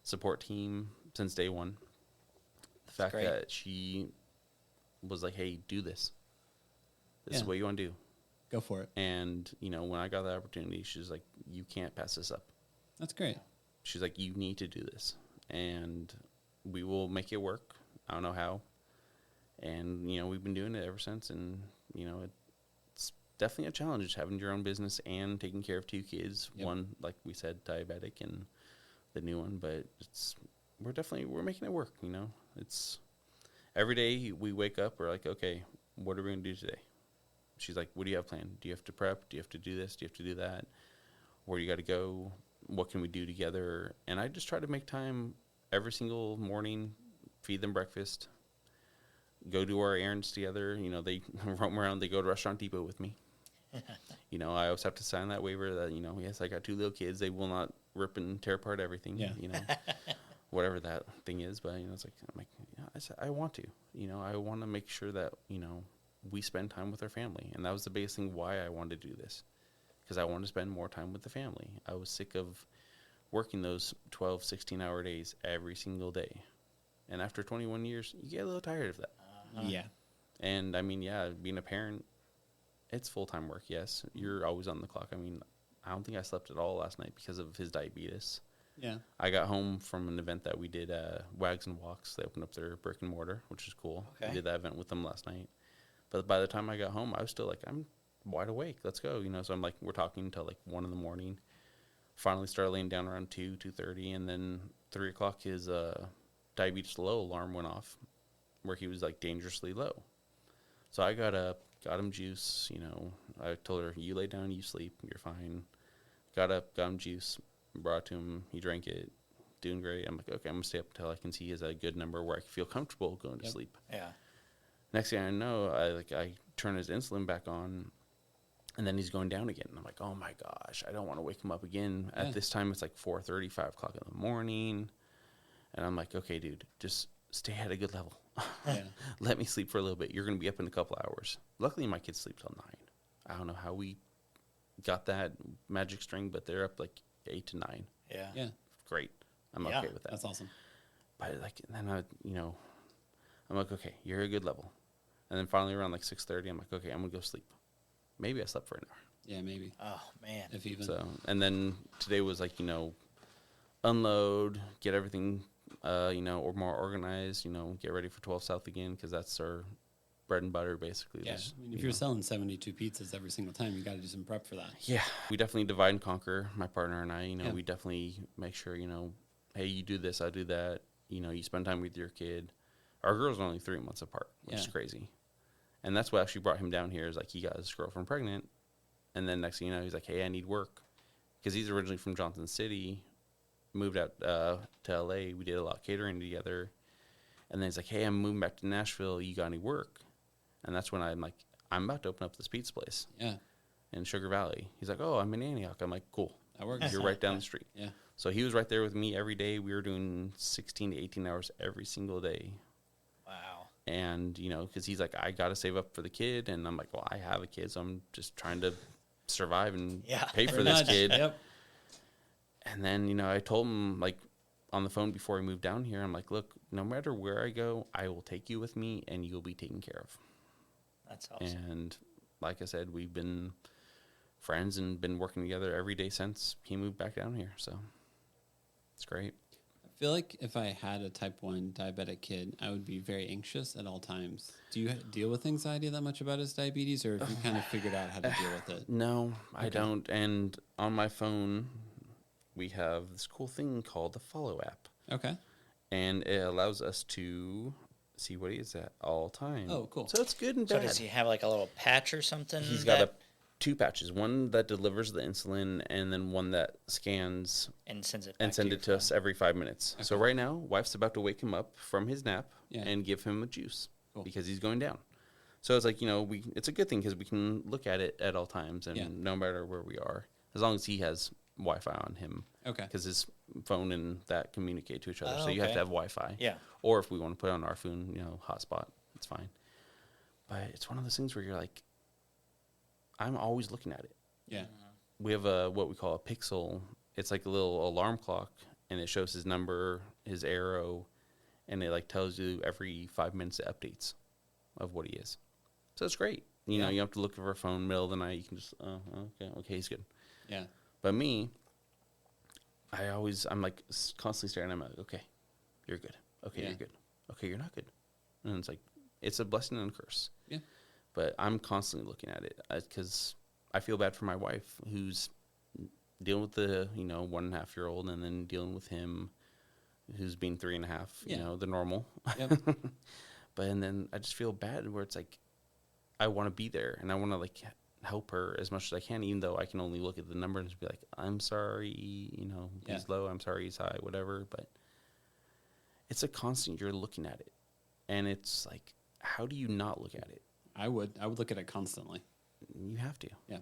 C: support team since day one. The fact
B: great.
C: that she was like, hey, do this. This is
D: Yeah.
C: what you want to do.
D: Go for it.
C: And, when I got the opportunity, she's like, you can't pass this up.
D: That's great.
C: She's like, you need to do this. And we will make it work. I don't know how. And, we've been doing it ever since. And, it's definitely a challenge having your own business and taking care of 2 kids.
D: Yep.
C: One, like we said, diabetic, and the new one. But we're making it work, It's every day we wake up, we're like, okay, what are we going to do today? She's like, what do you have planned? Do you have to prep? Do you have to do this? Do you have to do that? Where do you got to go? What can we do together? And I just try to make time every single morning, feed them breakfast, go do our errands together. They roam around. They go to Restaurant Depot with me. I always have to sign that waiver that, yes, I got 2 little kids. They will not rip and tear apart everything,
D: Yeah.
C: whatever that thing is. But, it's like, I'm like, I want to, I want to make sure that, we spend time with our family. And that was the biggest thing why I wanted to do this, because I wanted to spend more time with the family. I was sick of working those 12, 16-hour days every single day. And after 21 years, you get a little tired of that.
D: Yeah.
C: And, I mean, yeah, being a parent, it's full-time work, yes. You're always on the clock. I mean, I don't think I slept at all last night because of his diabetes.
D: Yeah.
C: I got home from an event that we did, Wags and Walks. They opened up their brick and mortar, which is cool.
B: Okay.
C: We did that event with them last night. But by the time I got home, I was still like, I'm wide awake. Let's go. So I'm like, we're talking until like 1 a.m. Finally started laying down around 2:30, and then 3 o'clock his diabetes low alarm went off, where he was like dangerously low. So I got up, got him juice. I told her, you lay down, you sleep, you're fine. Got up, got him juice, brought it to him. He drank it, doing great. I'm like, okay, I'm gonna stay up until I can see he has a good number where I can feel comfortable going to sleep.
B: Yeah.
C: Next thing I know, I turn his insulin back on, and then he's going down again. And I'm like, oh my gosh, I don't want to wake him up again. At this time, it's like 4:30, 5 o'clock in the morning. And I'm like, okay, dude, just stay at a good level.
D: Yeah.
C: Let me sleep for a little bit. You're going to be up in a couple hours. Luckily, my kids sleep till 9. I don't know how we got that magic string, but they're up like 8 to 9.
B: Yeah.
D: Yeah.
C: Great. I'm
B: Yeah.
C: okay with that.
D: That's awesome.
C: But like, then I'm like, okay, you're at a good level. And then finally around like 6:30, I'm like, okay, I'm going to go sleep. Maybe I slept for an hour.
D: Yeah, maybe.
B: Oh man.
D: If even.
C: So, and then today was like, unload, get everything, or more organized, get ready for 12 South again, because that's our bread and butter, basically.
D: Yeah.
C: Just,
D: I mean, if you're selling 72 pizzas every single time, you got to do some prep for that.
C: yeah, we definitely divide and conquer, my partner and I.
D: Yeah.
C: We definitely make sure, hey, you do this, I do that. You spend time with your kid. Our girls are only 3 months apart, which is crazy. And that's what actually brought him down here, is like he got his girlfriend pregnant. And then next thing you know, he's like, hey, I need work. Because he's originally from Johnson City, moved out to LA. We did a lot of catering together. And then he's like, hey, I'm moving back to Nashville. You got any work? And that's when I'm like, I'm about to open up this pizza place
D: Yeah.
C: in Sugar Valley. He's like, oh, I'm in Antioch. I'm like, cool.
D: That works.
C: You're right down the street.
D: Yeah.
C: So he was right there with me every day. We were doing 16 to 18 hours every single day.
B: Wow.
C: And, because he's like, I got to save up for the kid. And I'm like, well, I have a kid, so I'm just trying to survive and pay for this kid.
D: Yep.
C: And then, I told him, like, on the phone before he moved down here, I'm like, look, no matter where I go, I will take you with me and you'll be taken care of.
B: That's awesome.
C: And like I said, we've been friends and been working together every day since he moved back down here. So it's great.
D: I feel like if I had a type 1 diabetic kid, I would be very anxious at all times. Do you deal with anxiety that much about his diabetes, or have you kind of figured out how to deal with it?
C: No, I don't. And on my phone, we have this cool thing called the Follow app.
D: Okay.
C: And it allows us to see what he is at all times.
D: Oh, cool.
C: So it's good and
B: So
C: bad.
B: does he have like a little patch or something?
C: He's got two patches, one that delivers the insulin and then one that scans
B: and sends it
C: to us every 5 minutes.
D: Okay.
C: So right now, wife's about to wake him up from his nap
D: Yeah.
C: and give him a juice
D: Cool.
C: because he's going down. So it's like, it's a good thing because we can look at it at all times and no matter where we are, as long as he has Wi-Fi on him.
D: Okay.
C: Because his phone and that communicate to each other.
B: Oh,
C: so you have
B: okay.
C: to have Wi-Fi.
B: Yeah.
C: Or if we want to put it on our phone, hotspot, it's fine. But it's one of those things where you're like, I'm always looking at it.
D: Yeah.
C: We have what we call a pixel. It's like a little alarm clock, and it shows his number, his arrow, and it like tells you every 5 minutes it updates of what he is. So it's great. You know, you don't have to look for a phone middle of the night. You can just, okay, he's good.
D: Yeah.
C: But me, I'm like constantly staring. I'm like, okay, you're good. Okay, you're good. Okay, you're not good. And it's like, it's a blessing and a curse.
D: Yeah.
C: But I'm constantly looking at it because I feel bad for my wife who's dealing with the 1.5-year-old and then dealing with him who's being 3.5. The normal.
D: Yep.
C: And then I just feel bad where it's like I want to be there and I want to like help her as much as I can, even though I can only look at the number and just be like, I'm sorry, he's low, I'm sorry he's high, whatever. But it's a constant. You're looking at it, and it's like, how do you not look at it?
D: I would look at it constantly.
C: You have to.
D: Yeah.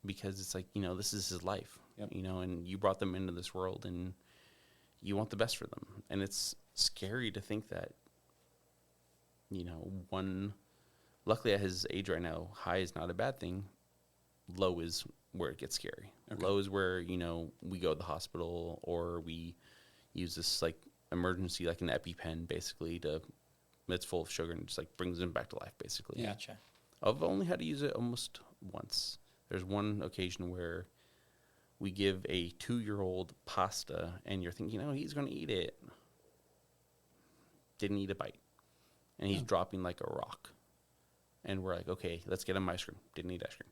C: Because it's like, this is his life,
D: Yep.
C: and you brought them into this world and you want the best for them. And it's scary to think that, luckily at his age right now, high is not a bad thing. Low is where it gets scary.
D: Okay.
C: Low is where, we go to the hospital or we use this like emergency, like an EpiPen basically it's full of sugar and just like brings him back to life basically.
D: Yeah.
B: Gotcha.
C: I've only had to use it almost once. There's one occasion where we give a 2-year-old pasta and you're thinking, he's going to eat it. Didn't eat a bite. And he's dropping like a rock. And we're like, okay, let's get him ice cream. Didn't eat ice cream.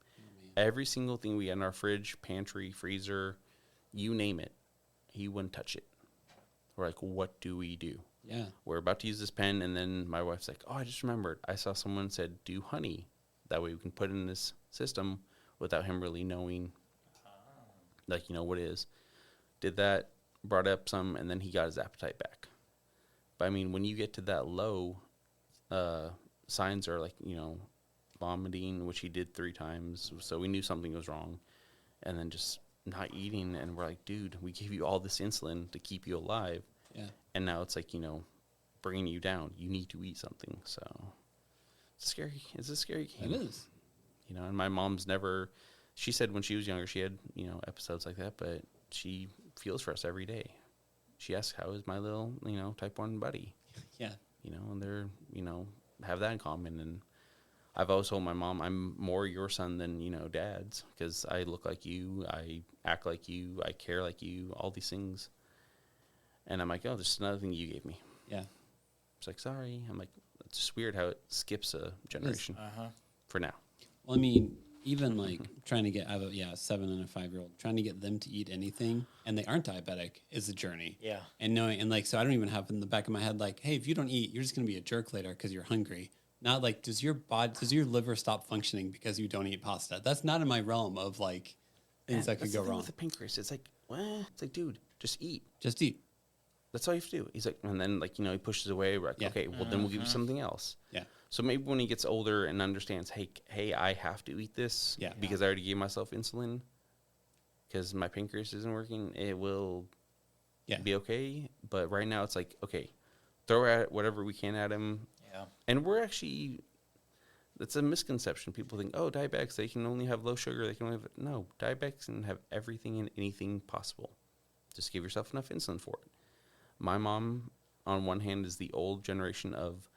C: Every single thing we had in our fridge, pantry, freezer, you name it, he wouldn't touch it. We're like, what do we do?
D: Yeah.
C: We're about to use this pen, and then my wife's like, oh, I just remembered. I saw someone said, do honey. That way we can put it in this system without him really knowing, like, you know, what it is. Did that, brought up some, and then he got his appetite back. But, I mean, when you get to that low, signs are like, you know, vomiting, which he did 3 times. So we knew something was wrong. And then just not eating. And we're like, dude, we gave you all this insulin to keep you alive.
D: Yeah.
C: And now it's like, you know, bringing you down. You need to eat something. So it's scary. It's a scary game.
D: It is.
C: You know, and my mom's never, she said when she was younger, she had, you know, episodes like that, but she feels for us every day. She asks, how is my little, you know, type 1 buddy?
D: Yeah.
C: You know, and they're, you know, have that in common. And I've always told my mom, I'm more your son than, you know, dad's, because I look like you, I act like you, I care like you, all these things. And I'm like, oh, this is another thing you gave me.
D: Yeah.
C: It's like, sorry. I'm like, it's just weird how it skips a generation for now.
D: Well, I mean, even like trying to get, I have a 7 and a 5-year-old, trying to get them to eat anything, and they aren't diabetic is a journey.
B: Yeah.
D: And knowing, and like, so I don't even have in the back of my head, like, hey, if you don't eat, you're just going to be a jerk later because you're hungry. Not like, does your liver stop functioning because you don't eat pasta? That's not in my realm of like things that could go wrong.
C: With the pancreas, it's like, well, it's like, dude, just eat.
D: Just eat.
C: That's all you have to do. He's like, and then like, you know, he pushes away. We're like, okay, well then we'll give you something else.
D: Yeah.
C: So maybe when he gets older and understands, hey, I have to eat this because I already gave myself insulin because my pancreas isn't working, it will be okay. But right now it's like, okay, throw at whatever we can at him.
B: Yeah.
C: And we're actually, that's a misconception. People think, oh, diabetics, they can only have low sugar. They can only have, no, diabetics can have everything and anything possible. Just give yourself enough insulin for it. My mom, on one hand, is the old generation of,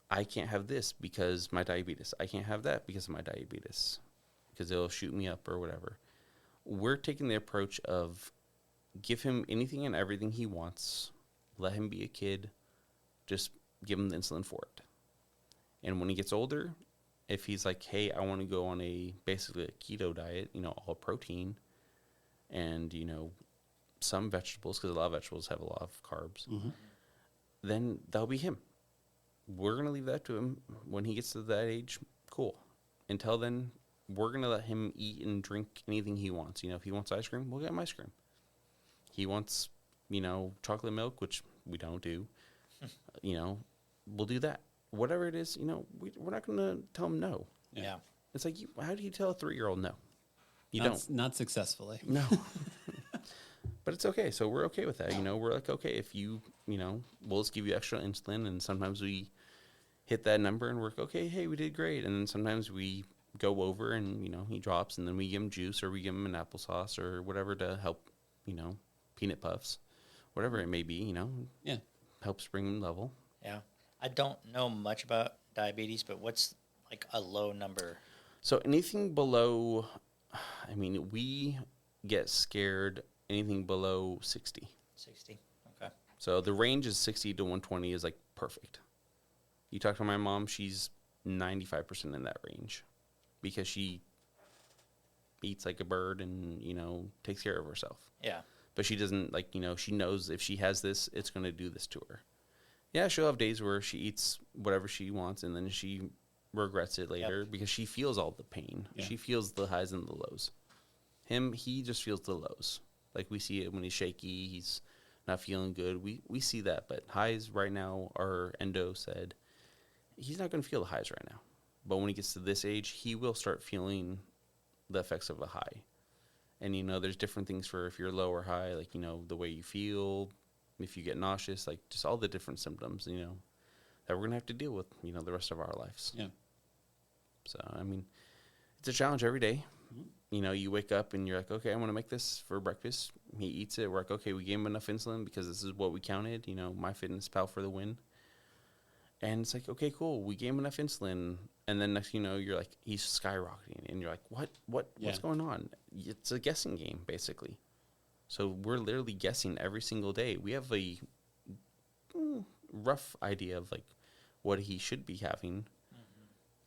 C: I can't have this because my diabetes. I can't have that because of my diabetes, because it'll shoot me up or whatever. We're taking the approach of give him anything and everything he wants. Let him be a kid. Just give him the insulin for it. And when he gets older, if he's like, hey, I want to go on basically a keto diet, you know, all protein and, you know, some vegetables, because a lot of vegetables have a lot of carbs, then that'll be him. We're going to leave that to him. When he gets to that age, cool. Until then, we're going to let him eat and drink anything he wants. You know, if he wants ice cream, we'll get him ice cream. He wants, you know, chocolate milk, which we don't do. You know, we'll do that. Whatever it is, you know, we're not going to tell him no.
B: Yeah.
C: It's like, how do you tell a 3-year-old no? You don't.
D: Not successfully.
C: No. But it's okay. So we're okay with that. You know, we're like, okay, if you know, we'll just give you extra insulin. And sometimes we hit that number and we're like, okay, hey, we did great. And then sometimes we go over and, you know, he drops and then we give him juice or we give him an applesauce or whatever to help, you know, peanut puffs, whatever it may be, you know.
D: Yeah.
C: Helps bring him level.
B: Yeah. I don't know much about diabetes, but what's like a low number?
C: So anything below, I mean, we get scared anything below 60.
B: 60. Okay.
C: So the range is 60 to 120 is like perfect. You talk to my mom, she's 95% in that range because she eats like a bird and, you know, takes care of herself.
B: Yeah.
C: But she doesn't, like, you know, she knows if she has this, it's going to do this to her. Yeah, she'll have days where she eats whatever she wants and then she regrets it later because she feels all the pain. Yeah. She feels the highs and the lows. He just feels the lows. Like we see it when he's shaky, he's not feeling good. We see that, but highs right now, our endo said, he's not going to feel the highs right now. But when he gets to this age, he will start feeling the effects of a high. And, you know, there's different things for if you're low or high, like, you know, the way you feel, if you get nauseous, like just all the different symptoms, you know, that we're going to have to deal with, you know, the rest of our lives.
D: Yeah.
C: So, I mean, it's a challenge every day. You know, you wake up and you're like, okay, I want to make this for breakfast. He eats it. We're like, okay, we gave him enough insulin because this is what we counted. You know, MyFitnessPal for the win. And it's like, okay, cool. We gave him enough insulin. And then next, you know, you're like, he's skyrocketing. And you're like, what's going on? It's a guessing game, basically. So we're literally guessing every single day. We have a rough idea of like what he should be having.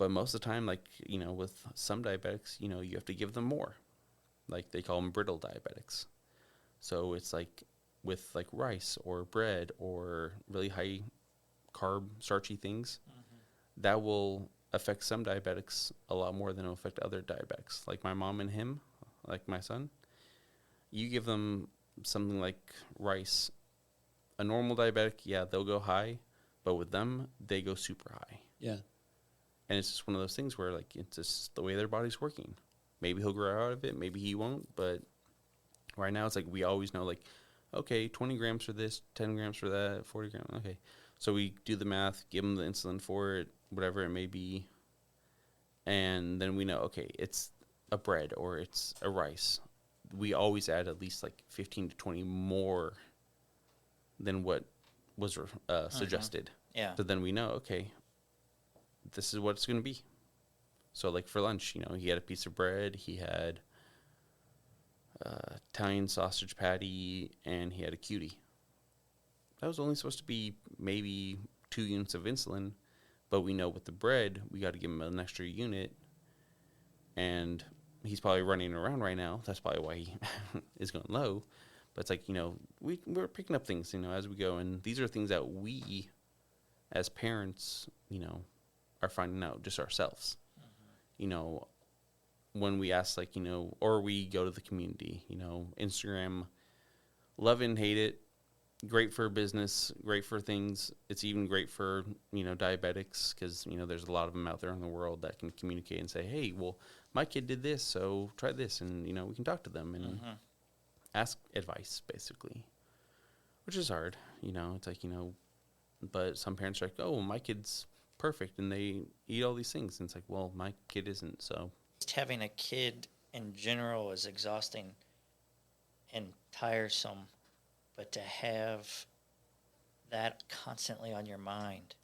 C: But most of the time, like, with some diabetics, you have to give them more. Like, they call them brittle diabetics. So it's like with like rice or bread or really high carb, starchy things, that will affect some diabetics a lot more than it will affect other diabetics. Like my mom and him, like my son, you give them something like rice. A normal diabetic, yeah, they'll go high, but with them, they go super high.
D: Yeah.
C: And it's just one of those things where, like, it's just the way their body's working. Maybe he'll grow out of it, maybe he won't, but right now it's like we always know, like, okay, 20 grams for this, 10 grams for that, 40 grams, okay. So we do the math, give him the insulin for it, whatever it may be, and then we know, okay, it's a bread or it's a rice. We always add at least like 15 to 20 more than what was suggested.
B: Yeah.
C: So then we know, okay, this is what it's going to be. So like for lunch, he had a piece of bread, he had Italian sausage patty, and he had a cutie. That was only supposed to be maybe 2 units of insulin, but we know with the bread, we got to give him an extra unit, and he's probably running around right now. That's probably why he is going low. But it's like, we're picking up things, as we go, and these are things that we, as parents, are finding out just ourselves. When we ask, like, or we go to the community, Instagram, love it and hate it, great for business, great for things. It's even great for, diabetics, because, there's a lot of them out there in the world that can communicate and say, hey, well, my kid did this, so try this, and, we can talk to them and ask advice, basically, which is hard, it's like, but some parents are like, oh, my kid's perfect, and they eat all these things, and it's like, well, my kid isn't, so.
B: Just having a kid in general is exhausting and tiresome, but to have that constantly on your mind,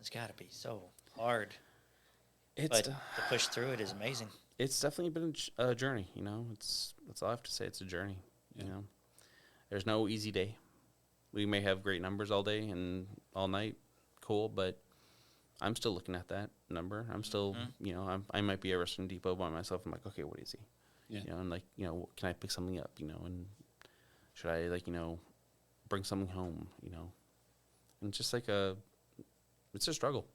B: it's got to be so hard. But to push through it is amazing.
C: It's definitely been a journey, that's all I have to say. It's a journey, There's no easy day. We may have great numbers all day and all night, cool, but I'm still looking at that number. I'm still, I might be at Restaurant Depot by myself. I'm like, okay, what is he?
D: Yeah.
C: And like, can I pick something up, and should I, like, bring something home, and it's just like it's a struggle.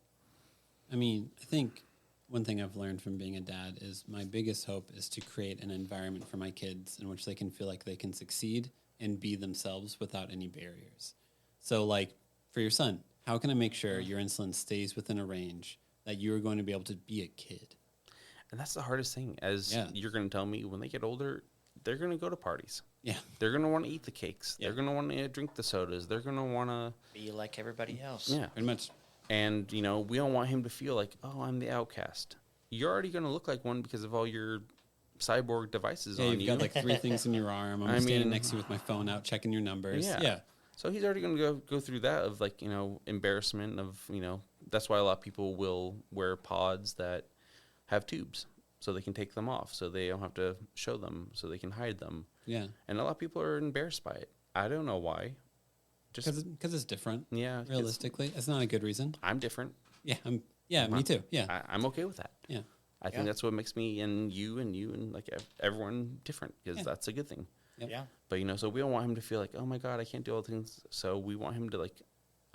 D: I mean, I think one thing I've learned from being a dad is my biggest hope is to create an environment for my kids in which they can feel like they can succeed and be themselves without any barriers. So, like, for your son, how can I make sure your insulin stays within a range that you're going to be able to be a kid?
C: And that's the hardest thing, you're going to tell me, when they get older, they're going to go to parties.
D: Yeah.
C: They're going to want to eat the cakes.
D: Yeah.
C: They're going to want to drink the sodas. They're going to want to
B: Be like everybody else.
C: Yeah.
D: Pretty much.
C: And, we don't want him to feel like, oh, I'm the outcast. You're already going to look like one because of all your cyborg devices on you.
D: You've got like 3 things in your arm. I'm standing next to you with my phone out, checking your numbers. Yeah.
C: So he's already going to go through that of, like, embarrassment of, that's why a lot of people will wear pods that have tubes so they can take them off, so they don't have to show them, so they can hide them.
D: Yeah.
C: And a lot of people are embarrassed by it. I don't know why.
D: Just because it's different.
C: Yeah.
D: Realistically, it's not a good reason.
C: I'm different.
D: Yeah. Me too. Yeah.
C: I'm okay with that.
D: Yeah.
C: I think that's what makes me and you and like everyone different, because that's a good thing.
D: Yep.
B: Yeah.
C: But, so we don't want him to feel like, oh my God, I can't do all the things. So we want him to, like,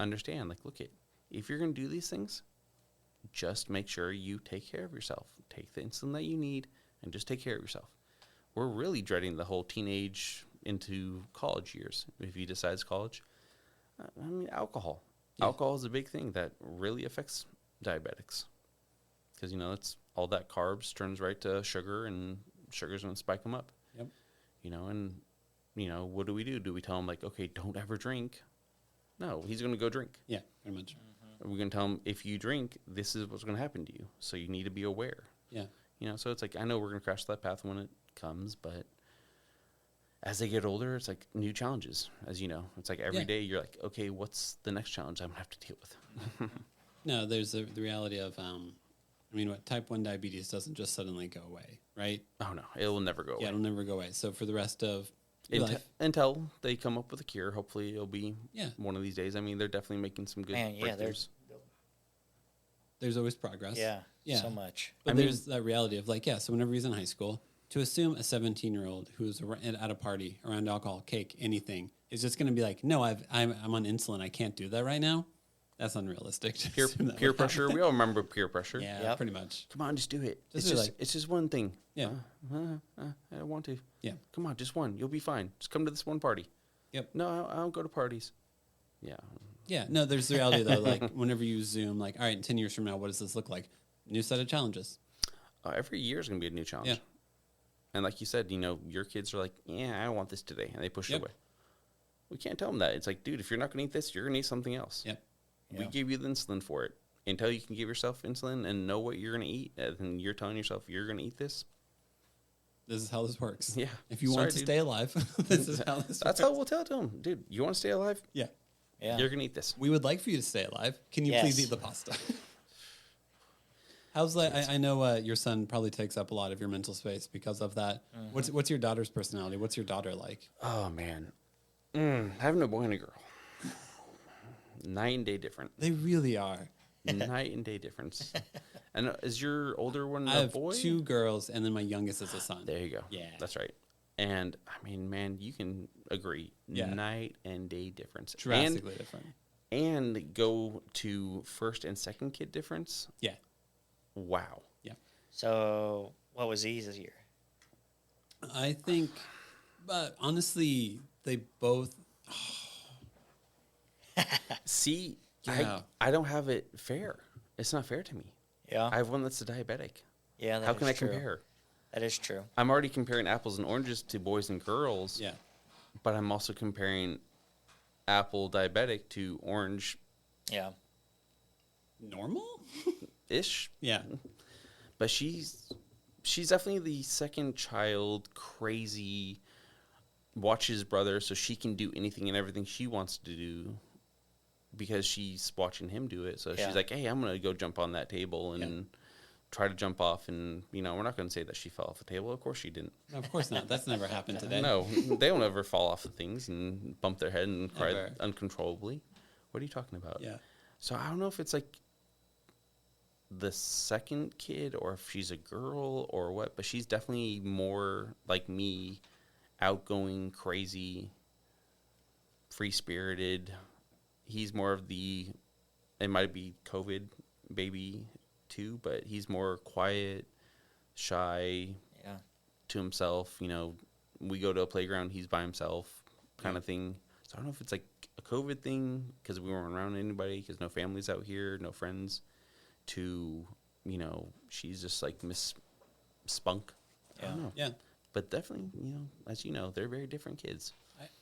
C: understand, like, look, if you're going to do these things, just make sure you take care of yourself. Take the insulin that you need and just take care of yourself. We're really dreading the whole teenage into college years. If he decides college, I mean, alcohol. Yeah. Alcohol is a big thing that really affects diabetics, because, it's all that carbs turns right to sugar, and sugar's going to spike them up.
D: Yep.
C: And, what do we do? Do we tell him, like, okay, don't ever drink? No, he's going to go drink.
D: Yeah, pretty much.
C: We're going to tell him, if you drink, this is what's going to happen to you. So you need to be aware.
D: Yeah.
C: So it's like, I know we're going to crash that path when it comes, but as they get older, it's like new challenges, as you know. It's like every day you're like, okay, what's the next challenge I'm going to have to deal with?
D: No, there's the reality of, type 1 diabetes doesn't just suddenly go away, right?
C: Oh, no, it will never go away.
D: Yeah, it'll never go away. So for the rest of your life.
C: Until they come up with a cure, hopefully it'll be one of these days. I mean, they're definitely making some good breakthroughs.
D: There's always progress.
B: Yeah.
D: Yeah.
B: So much.
D: But there's that reality of like, so whenever he's in high school, to assume a 17-year-old who's at a party around alcohol, cake, anything, is just going to be like, no, I'm on insulin. I can't do that right now. That's unrealistic. to assume that
C: Peer
D: would
C: pressure.
D: happen.
C: We all remember peer pressure.
D: Yeah,
B: Yep.
D: pretty much.
C: Come on, just do it.
D: Just
C: It's just one thing.
D: Yeah.
C: I don't want to.
D: Yeah.
C: Come on, just one. You'll be fine. Just come to this one party.
D: Yep.
C: No, I don't go to parties. Yeah.
D: Yeah. No, there's the reality though. Like whenever you zoom, like, all right, in 10 years from now, what does this look like? New set of challenges.
C: Every year is going to be a new challenge.
D: Yeah.
C: And like you said, your kids are like, yeah, I don't want this today. And they push it
D: Yep.
C: away. We can't tell them that. It's like, dude, if you're not going to eat this, you're going to eat something else.
D: Yep.
C: We
B: Yeah.
C: give you the insulin for it. Until you can give yourself insulin and know what you're going to eat, and you're telling yourself you're going to eat this.
D: This is how this works.
C: Yeah.
D: If you
C: Sorry,
D: want to
C: dude.
D: stay alive, this is how this
C: That's
D: works.
C: how we'll tell it to them. Dude, you want to stay alive?
D: Yeah.
B: Yeah.
C: You're going to eat this.
D: We would like for you to stay alive. Can you
B: Yes.
D: please eat the pasta? How's that? I know your son probably takes up a lot of your mental space because of that. What's your daughter's personality? What's your daughter like?
C: Oh, man. Having a boy and a girl. Night and day different.
D: They really are.
C: Night and day difference. And is your older one
D: I
C: a
D: have
C: boy?
D: 2 girls, and then my youngest is a son.
C: There you go.
D: Yeah.
C: That's right. And, I mean, man, you can agree.
D: Yeah.
C: Night and day difference.
D: Drastically different.
C: And go to first and second kid difference.
D: Yeah.
C: Wow.
D: Yeah.
B: So what was easier?
D: I think, but honestly, they both.
C: See,
D: Yeah.
C: I don't have it fair. It's not fair to me.
B: Yeah.
C: I have one that's a diabetic.
B: Yeah. That
C: How can
B: is
C: I
B: true.
C: compare?
B: That is true.
C: I'm already comparing apples and oranges to boys and girls.
D: Yeah.
C: But I'm also comparing apple diabetic to orange
B: Yeah.
D: Normal?
C: ish.
D: Yeah.
C: But she's definitely the second child, crazy, watches brother so she can do anything and everything she wants to do because she's watching him do it. So
B: Yeah.
C: she's like, hey, I'm going to go jump on that table and try to jump off. And, we're not going to say that she fell off the table. Of course she didn't.
D: No, of course not. That's never happened today.
C: No, they don't ever fall off the things and bump their head and cry
D: Never.
C: uncontrollably. What are you talking about?
D: Yeah.
C: So I don't know if it's like the second kid or if she's a girl or what, but she's definitely more like me, outgoing, crazy, free-spirited. He's more of it might be COVID baby too, but he's more quiet, shy,
B: Yeah.
C: to himself. We go to a playground, he's by himself kind of thing. So I don't know if it's like a COVID thing because we weren't around anybody because no families out here, no friends, to, she's just like Miss Spunk. I don't know.
D: Yeah.
C: But definitely, as you know, they're very different kids.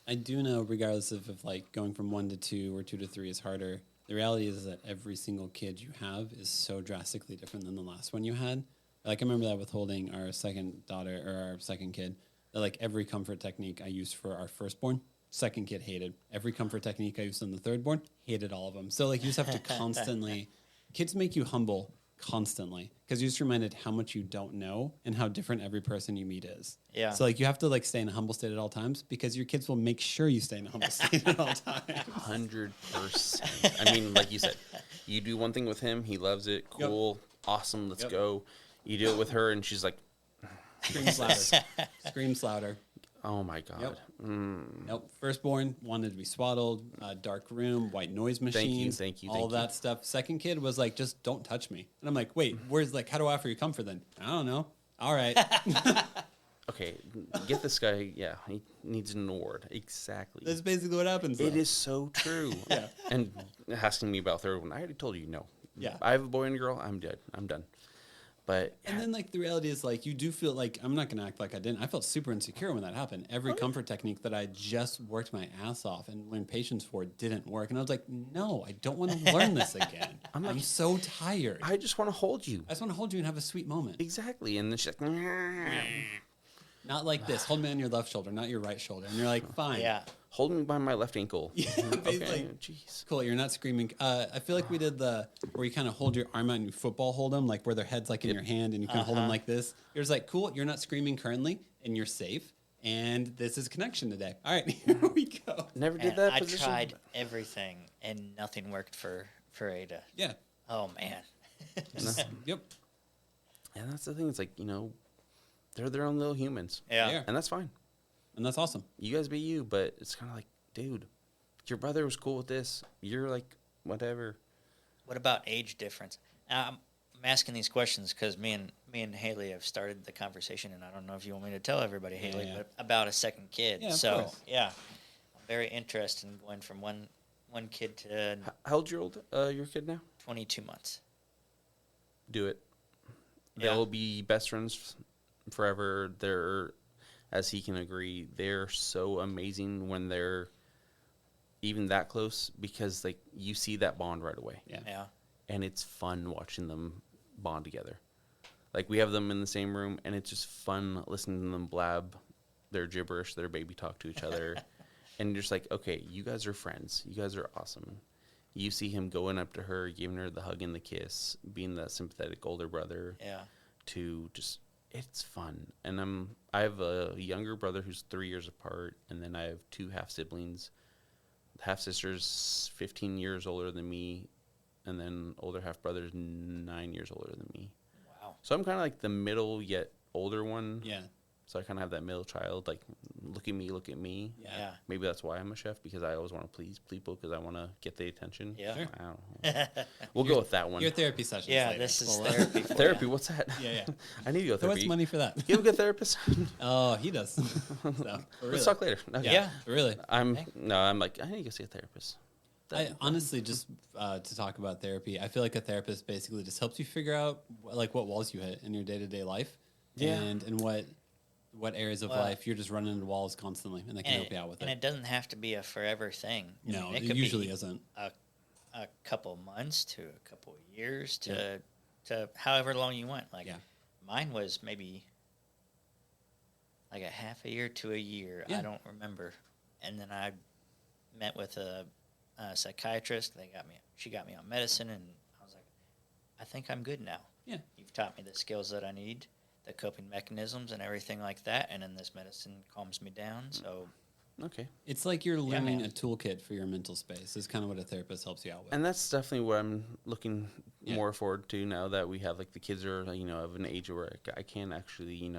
D: I do know, regardless of if like going from 1 to 2 or 2 to 3 is harder, the reality is that every single kid you have is so drastically different than the last one you had. Like I remember that with holding our second daughter or our second kid, that like every comfort technique I used for our firstborn, second kid hated. Every comfort technique I used on the thirdborn, hated all of them. So like you just have to constantly, kids make you humble constantly because you just reminded how much you don't know and how different every person you meet is.
B: Yeah.
D: So like you have to like stay in a humble state at all times because your kids will make sure you stay in a humble state at all times.
C: 100%. I mean, like you said, you do one thing with him, he loves it, cool, awesome, let's go. You do it with her, and she's like,
D: Screams louder. Screams louder.
C: oh my God.
D: Yep. Nope. Firstborn wanted to be swaddled, dark room, white noise machines,
C: thank you,
D: all that stuff. Second kid was like, just don't touch me. And I'm like, wait, how do I offer you comfort then? I don't know. All right.
C: Okay, get this guy. Yeah, he needs an award. Exactly.
D: That's basically what happens. Though.
C: It is so true.
D: Yeah.
C: And asking me about third one, I already told you no.
D: Yeah.
C: I have a boy and a girl. I'm dead. I'm done. But
D: And then, like, the reality is, like, you do feel like, I'm not going to act like I didn't. I felt super insecure when that happened. Every comfort technique that I just worked my ass off and learned patience for didn't work. And I was like, no, I don't want to learn this again. I'm so tired.
C: I just want to hold you.
D: I just want to hold you and have a sweet moment.
C: Exactly. And then she's like,
D: Not like this. Hold me on your left shoulder, not your right shoulder. And you're like, fine.
B: Yeah.
C: hold me by my left ankle.
D: Yeah,
C: Okay,
D: basically.
C: jeez.
D: Cool, you're not screaming. I feel like we did where you kind of hold your arm out and you football hold them, like where their head's like in your hand and you kind of hold them like this. You're just like, cool, you're not screaming currently and you're safe. And this is connection today. All right, here we go.
C: Never did
B: And
C: that
B: I
C: position.
B: tried everything and nothing worked for Ada.
D: Yeah.
B: Oh man.
D: Yep.
C: And that's the thing. It's like, they're their own little humans.
B: Yeah.
C: And that's fine.
D: And that's awesome.
C: You guys be you, but it's kind of like, dude, your brother was cool with this. You're like, whatever.
B: What about age difference? I'm asking these questions because me and Haley have started the conversation, and I don't know if you want me to tell everybody, Haley,
D: Yeah.
B: but about a second kid.
D: Yeah, of
B: so
D: course.
B: yeah, I'm very interested in going from one kid to
C: How old's your kid now?
B: 22 months.
C: Do it.
B: Yeah.
C: They'll be best friends forever. They're, as he can agree, they're so amazing when they're even that close because like you see that bond right away.
B: Yeah.
C: And it's fun watching them bond together. Like we have them in the same room, and it's just fun listening to them blab their gibberish, their baby talk to each other, and you're just like, okay, you guys are friends. You guys are awesome. You see him going up to her, giving her the hug and the kiss, being the sympathetic older brother.
B: Yeah.
C: To just, it's fun. And I have a younger brother who's 3 years apart, and then I have 2 half siblings. Half sister's 15 years older than me, and then older half brother's 9 years older than me.
B: Wow.
C: So I'm kind of like the middle yet older one.
D: Yeah.
C: So I kind of have that middle child, like, look at me, look at me.
B: Yeah.
C: Maybe that's why I'm a chef, because I always want to please people because I want to get the attention.
B: Yeah.
D: Sure.
C: I don't know. We'll go with that one.
D: Your therapy session.
B: Yeah. This is therapy. For
C: Therapy,
B: ya.
C: what's that?
D: Yeah.
C: I need to go
D: So what's
C: therapy.
D: money for that?
C: You have a good therapist?
D: Oh, he does. So, really.
C: Let's talk later. Okay.
B: Yeah.
D: Really.
C: I'm like, I need to go see a therapist.
D: I honestly just to talk about therapy, I feel like a therapist basically just helps you figure out like what walls you hit in your day-to-day life,
C: Yeah.
D: and what areas of life you're just running into walls constantly, and they can help you out with
B: And
D: it.
B: it doesn't have to be a forever thing. I
D: No,
B: mean,
D: it
B: could
D: usually
B: be
D: isn't.
B: a couple months to a couple years to however long you want. Like mine was maybe like a half a year to a year.
D: Yeah.
B: I don't remember. And then I met with a psychiatrist. She got me on medicine, and I was like, I think I'm good now.
D: Yeah.
B: You've taught me the skills that I need, the coping mechanisms and everything like that. And then this medicine calms me down. So
C: Okay.
D: It's like you're learning
B: man.
D: a toolkit for your mental space. Is kind of what a therapist helps you out with.
C: And that's definitely what I'm looking more forward to now that we have, like, the kids are, of an age where I can actually,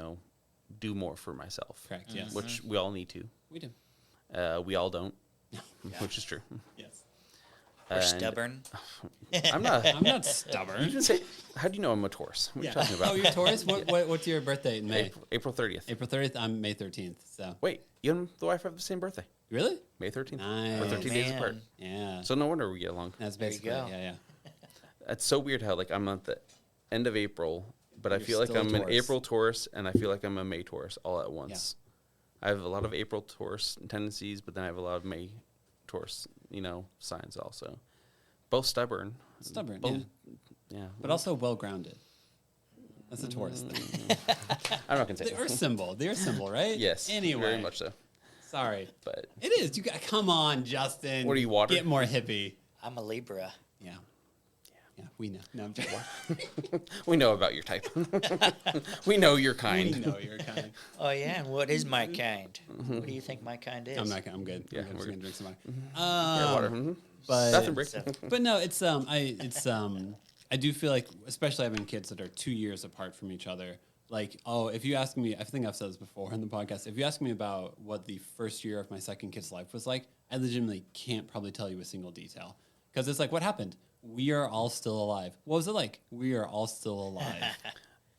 C: do more for myself.
D: Correct. Yes.
C: Which we all need to.
D: We do.
C: We all don't, which is true.
D: Yes.
B: we're
C: And
B: stubborn.
C: I'm not.
D: I'm not stubborn.
C: You can say, how do you know I'm a Taurus? What are you talking about?
D: Oh, you're Taurus. What's your birthday in May?
C: April 30th.
D: April 30th. I'm May 13th. So
C: Wait, you and the wife have the same birthday.
D: really?
C: May 13th.
D: Nice.
C: We're 13 days
B: Man.
C: apart.
D: Yeah.
C: So no wonder we get along.
D: That's
B: There you
D: basically
B: go.
D: yeah.
C: It's so weird how, like, I'm at the end of April, but I
D: You're
C: feel like
D: still a
C: I'm an
D: Taurus.
C: April Taurus, and I feel like I'm a May Taurus all at once. I have a lot of April Taurus tendencies, but then I have a lot of May Taurus, signs also. Both stubborn.
D: Stubborn.
C: Both,
D: Yeah.
C: yeah.
D: But also well grounded. That's a Taurus thing.
C: I'm not going to say
D: The Earth symbol. The Earth symbol, right?
C: Yes.
D: Anyway.
C: Very much so.
D: Sorry.
C: But
D: It is. You got. Come on, Justin.
C: What are you, water?
D: Get more hippie.
B: I'm a Libra.
D: Yeah. Yeah. We know. No, I'm joking.
C: we know about your type. we know you're kind.
D: We know you're kind.
B: Oh yeah, and what is my kind? What do you think my kind is?
D: I'm not. I'm good.
C: Yeah,
D: I'm
C: we're
D: just gonna
C: good.
D: drink some water.
C: Yeah, water.
D: But
C: Nothing break.
D: But no, it's I do feel like, especially having kids that are 2 years apart from each other, like, if you ask me, I think I've said this before in the podcast, if you ask me about what the first year of my second kid's life was like, I legitimately can't probably tell you a single detail. Because it's like, what happened? We are all still alive. What was it like? We are all still alive.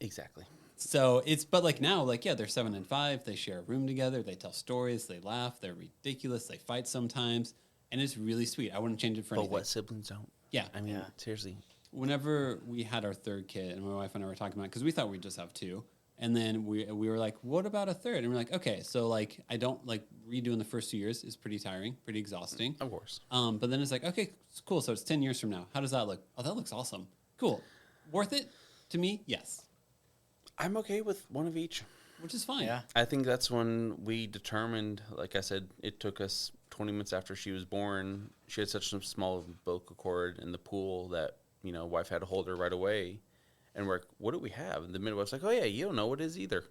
C: Exactly.
D: So but like now, like, yeah, they're 7 and 5. They share a room together. They tell stories. They laugh. They're ridiculous. They fight sometimes. And it's really sweet. I wouldn't change it for
C: But
D: anything.
C: what siblings don't?
D: Yeah.
C: I mean, seriously.
D: Whenever we had our third kid, and my wife and I were talking about it, because we thought we'd just have 2. And then we were like, what about a third? And we're like, okay, so like, I don't like redoing the first 2 years is pretty tiring, pretty exhausting.
C: Of course.
D: But then it's like, okay, it's cool. So it's 10 years from now. How does that look? Oh, that looks awesome. Cool. Worth it? To me, yes.
C: I'm okay with one of each.
D: Which is fine.
B: Yeah.
C: I think that's when we determined, like I said, it took us 20 minutes after she was born. She had such a small umbilical cord in the pool that, wife had to hold her right away. And we're like, what do we have? And the midwife's like, oh, yeah, you don't know what it is either.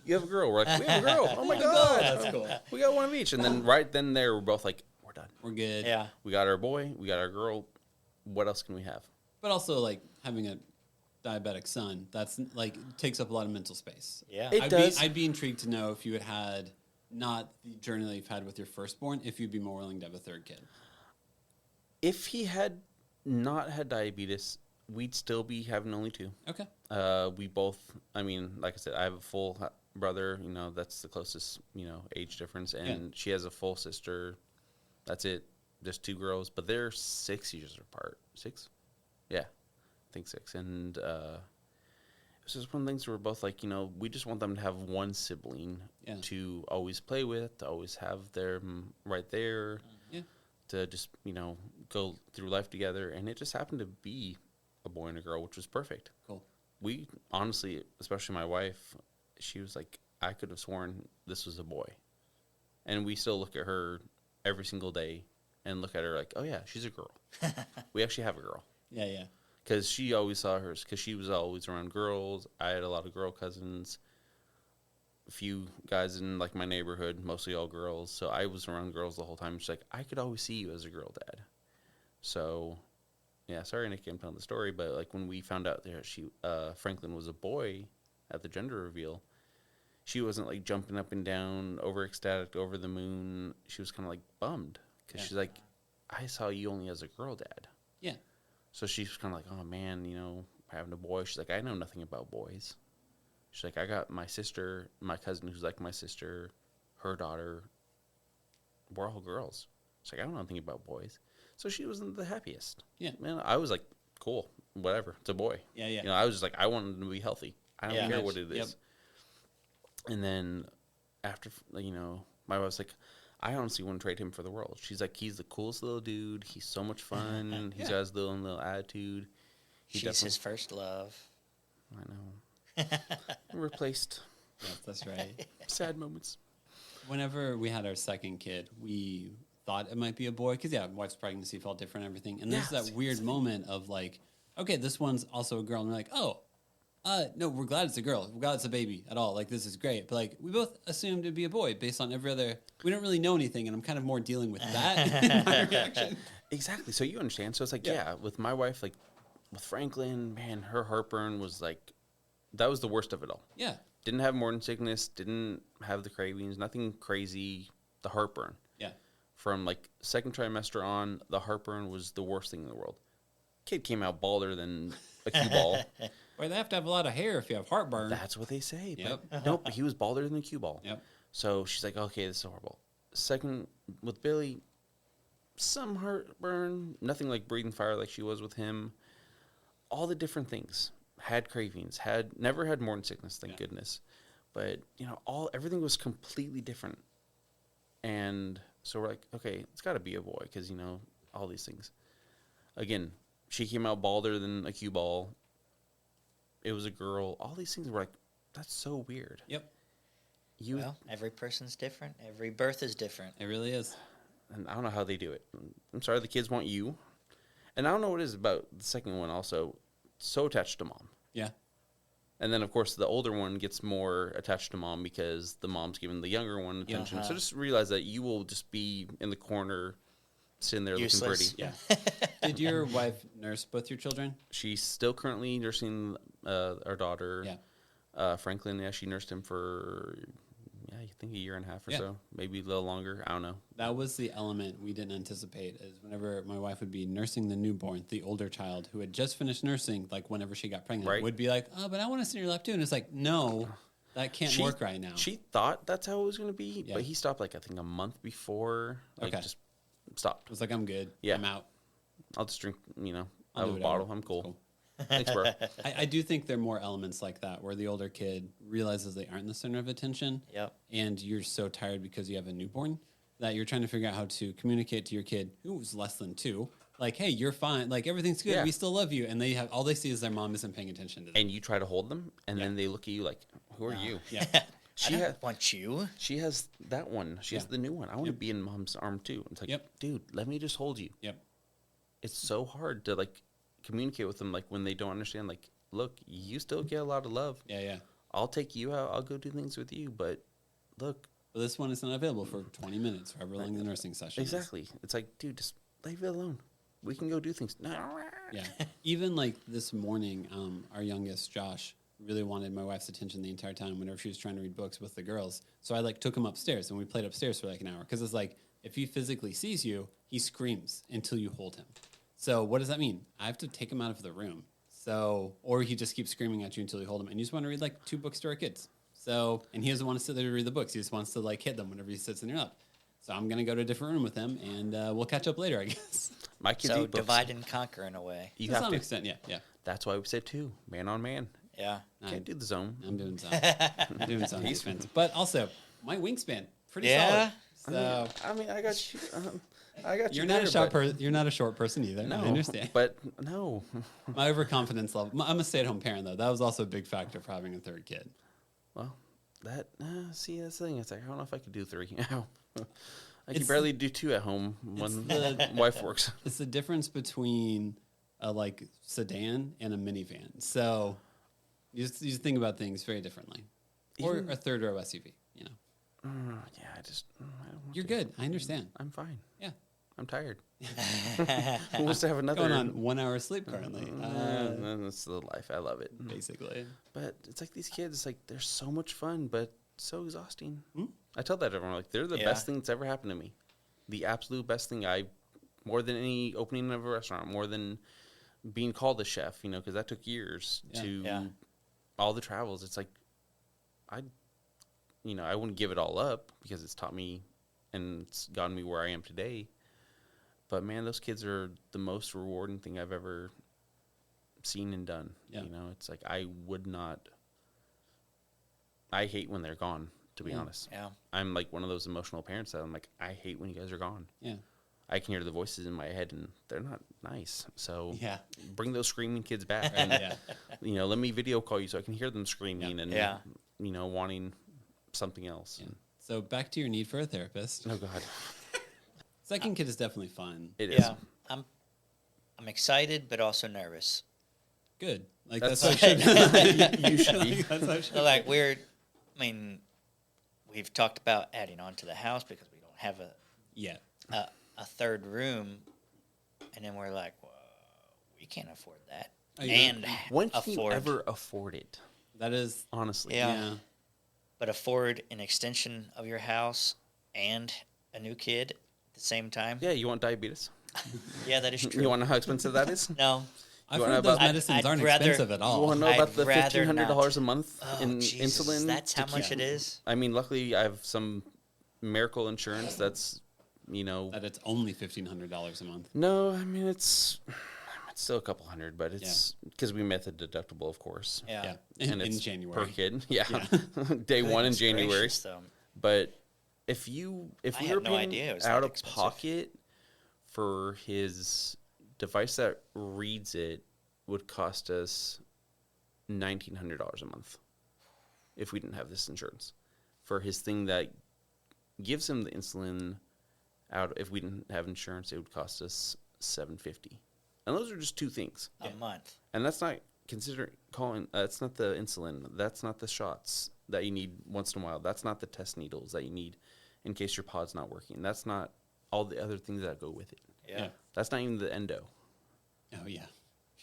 C: You have a girl. We're like, we have a girl. Oh, my God.
D: That's cool.
C: We got one of each. And then right then there, we're both like, we're done.
D: We're good.
B: Yeah.
C: We got our boy. We got our girl. What else can we have?
D: But also, like, having a diabetic son, that's like takes up a lot of mental space.
B: Yeah.
C: It does.
D: I'd be intrigued to know if you had not the journey that you've had with your firstborn, if you'd be more willing to have a third kid.
C: If he had not had diabetes, we'd still be having only 2.
D: Okay.
C: We both, I mean, like I said, I have a full brother, that's the closest, age difference. And she has a full sister. That's it. Just 2 girls, but they're 6 years apart. 6? Yeah, I think 6. And it's just one of the things where we're both like, we just want them to have one sibling to always play with, to always have them right there, to just, go through life together. And it just happened to be a boy and a girl, which was perfect.
D: Cool.
C: We honestly, especially my wife, she was like, I could have sworn this was a boy. And we still look at her every single day and look at her like, oh, yeah, she's a girl. We actually have a girl.
D: Yeah, yeah.
C: Because she always saw hers, because she was always around girls. I had a lot of girl cousins, a few guys in, like, my neighborhood, mostly all girls. So I was around girls the whole time. She's like, I could always see you as a girl dad. So, yeah, sorry, Nick, I'm telling the story, but, like, when we found out that Franklin was a boy at the gender reveal, she wasn't, like, jumping up and down, over ecstatic, over the moon. She was kind of, like, bummed, because she's like, I saw you only as a girl dad.
D: Yeah.
C: So she's kind of like, oh, man, having a boy. She's like, I know nothing about boys. She's like, I got my sister, my cousin who's like my sister, her daughter. We're all girls. She's like, I don't know anything about boys. So she wasn't the happiest.
D: Yeah.
C: Man, I was like, cool, whatever. It's a boy.
D: Yeah, yeah.
C: I was just like, I want him to be healthy. I don't care what it is.
D: Yep.
C: And then after, my wife's like, I honestly wouldn't trade him for the world. She's like, he's the coolest little dude. He's so much fun. He's got his little attitude.
B: She's his first love.
C: I know. Replaced.
D: Yeah, that's right.
C: Sad moments.
D: Whenever we had our second kid, we thought it might be a boy because, my wife's pregnancy felt different and everything. And there's that weird moment of like, okay, this one's also a girl. And we're like, oh, no, we're glad it's a girl. We're glad it's a baby at all. Like, this is great. But, like, we both assumed it'd be a boy based on every other... We don't really know anything, and I'm kind of more dealing with that in my reaction.
C: Exactly. So you understand. So it's like, with my wife, like, with Franklin, man, her heartburn was, like... That was the worst of it all.
D: Yeah.
C: Didn't have morning sickness, didn't have the cravings, nothing crazy. The heartburn.
D: Yeah.
C: From, like, second trimester on, the heartburn was the worst thing in the world. Kid came out balder than a cue ball.
D: Or they have to have a lot of hair if you have heartburn.
C: That's what they say.
D: Yep.
C: But nope, he was balder than the cue ball.
D: Yep.
C: So she's like, okay, this is horrible. Second, with Billy, some heartburn, nothing like breathing fire like she was with him. All the different things. Had cravings, never had morning sickness, thank goodness. But, everything was completely different. And so we're like, okay, it's got to be a boy because, all these things. Again, she came out balder than a cue ball. It was a girl. All these things were like, that's so weird.
D: Yep.
B: Well, every person's different. Every birth is different.
D: It really is.
C: And I don't know how they do it. I'm sorry, the kids want you. And I don't know what it is about the second one also. So attached to mom.
D: Yeah.
C: And then, of course, the older one gets more attached to mom because the mom's giving the younger one attention. So just realize that you will just be in the corner, sitting there
B: Useless.
C: looking pretty.
D: Yeah. Did your wife nurse both your children?
C: She's still currently nursing our daughter.
D: Yeah.
C: Franklin, she nursed him for, I think a year and a half or so. Maybe a little longer. I don't know.
D: That was the element we didn't anticipate is whenever my wife would be nursing the newborn, the older child who had just finished nursing, like whenever she got pregnant, would be like, oh, but I want to sit in your lap too. And it's like, no, that can't work right now.
C: She thought that's how it was going to be, but he stopped like, I think a month before. Just stopped.
D: It was like, I'm good.
C: Yeah.
D: I'm out.
C: I'll just drink, out
D: I'll
C: of a bottle. I'm cool. Thanks, bro.
D: I do think there are more elements like that where the older kid realizes they aren't the center of attention.
B: Yep.
D: And you're so tired because you have a newborn that you're trying to figure out how to communicate to your kid who's less than 2. Like, hey, you're fine. Like, everything's good.
C: Yeah.
D: We still love you. And they have all they see is their mom isn't paying attention to them.
C: And you try to hold them, and then they look at you like, who are you?
D: Yeah.
B: I don't want you.
C: She has that one. She has the new one. I want to be in mom's arm too. It's like, dude, let me just hold you.
D: Yep.
C: It's so hard to like communicate with them, like when they don't understand. Like, look, you still get a lot of love.
D: Yeah, yeah.
C: I'll take you out. I'll go do things with you. But look,
D: this one is not available for 20 minutes, however long the nursing session is.
C: Exactly. It's like, dude, just leave it alone. we can go do things. No.
D: Yeah. Even like this morning, our youngest, Josh, really wanted my wife's attention the entire time whenever she was trying to read books with the girls. So I like took him upstairs and we played upstairs for like an hour. Because it's like, if he physically sees you, he screams until you hold him. So what does that mean? I have to take him out of the room. So, or he just keeps screaming at you until you hold him. And you just want to read like 2 books to our kids. So, and he doesn't want to sit there to read the books. He just wants to like hit them whenever he sits in your lap. So I'm going to go to a different room with him and we'll catch up later, I guess.
C: My kids
B: So
C: eat books.
B: divide and conquer in a way.
C: You
D: To
C: have
D: some
C: to.
D: extent, yeah.
C: That's why we say 2, man on man.
B: Yeah.
C: Can't do the zone.
D: I'm doing some. I'm doing some defense. But also, my wingspan, pretty
B: Yeah.
D: solid. So
C: I mean, I got you. I got
D: you're
C: you.
D: not
C: there,
D: a short
C: but-
D: You're not a short person either.
C: No,
D: I understand.
C: But no.
D: My overconfidence level. I'm a stay-at-home parent, though. That was also a big factor for having a 3rd kid.
C: Well, that see that's the thing. It's like I don't know if I could do 3. I can
D: It's-
C: barely do 2 at home when
D: the-
C: wife works.
D: It's the difference between a like sedan and a minivan. So you just think about things very differently. Or
C: Even-
D: a 3rd row SUV. You know,
C: Yeah, I just I don't want
D: you're
C: to.
D: good. I understand.
C: I'm fine.
D: Yeah.
C: I'm tired. Who wants to have another?
D: Going on 1 hour sleep currently.
C: That's the life. I love it.
D: Basically.
C: But it's like these kids. It's like they're so much fun, but so exhausting.
D: Hmm?
C: I tell that to everyone. Like they're the
B: Yeah.
C: best thing that's ever happened to me. The absolute best thing. More than any opening of a restaurant, more than being called a chef. Because that took years
D: Yeah.
C: to
B: Yeah.
C: all the travels. It's like I wouldn't give it all up because it's taught me and it's gotten me where I am today. But man, those kids are the most rewarding thing I've ever seen and done.
D: Yeah.
C: It's like I hate when they're gone, to be
D: Yeah.
C: honest.
B: Yeah.
C: I'm like one of those emotional parents that I'm like, I hate when you guys are gone.
D: Yeah.
C: I can hear the voices in my head and they're not nice. So
D: Yeah.
C: bring those screaming kids back. And,
D: Yeah.
C: let me video call you so I can hear them screaming and,
B: Yeah.
C: wanting something else.
D: Yeah. So back to your need for a therapist.
C: Oh, God.
D: 2nd kid is definitely fun.
C: It is.
B: Yeah. I'm excited, but also nervous.
D: Good. Like
C: That's
D: that's, how it should be.
C: You should be.
D: That's how it should
B: So, like we've talked about adding on to the house because we don't have
D: Yeah.
B: a 3rd room, and then we're like, well, we can't afford that,
D: Oh, yeah.
B: and
C: When can you
B: afford
C: ever afford it?
D: That is.
C: Honestly.
B: Yeah. but afford an extension of your house and a new kid at the same time.
C: Yeah, you want diabetes?
B: Yeah, that is true.
C: You want to know how expensive that is?
B: No,
D: I've
C: wanna know
D: heard those
C: about-
D: medicines
B: I'd
D: aren't
B: rather-
D: expensive at
C: You
D: all.
C: want to know
B: I'd
C: about the
B: rather
C: $1,500
B: not.
C: a month
B: oh,
C: in
B: Jesus,
C: insulin?
B: that's
C: to
B: how much
C: keep-
B: it is.
C: I mean, luckily I have some miracle insurance that's,
D: That it's only $1,500 a month.
C: No, I mean, it's still a couple hundred, but it's because we met the deductible, of course.
B: Yeah.
D: Yeah. In
C: it's
D: January.
C: per kid. Yeah. Day 1 in
B: Goodness
C: January.
B: gracious, though.
C: But if
B: I
C: we
B: had
C: were
B: no
C: paying
B: idea it was
C: out
B: that
C: of
B: expensive.
C: pocket for his device that reads it would cost us $1,900 a month if we didn't have this insurance. For his thing that gives him the insulin out, if we didn't have insurance, it would cost us $750. And those are just 2 things.
B: A month.
C: And that's not that's not the insulin. That's not the shots that you need once in a while. That's not the test needles that you need in case your pod's not working. That's not all the other things that go with it.
B: Yeah.
C: That's not even the endo.
D: Oh, yeah.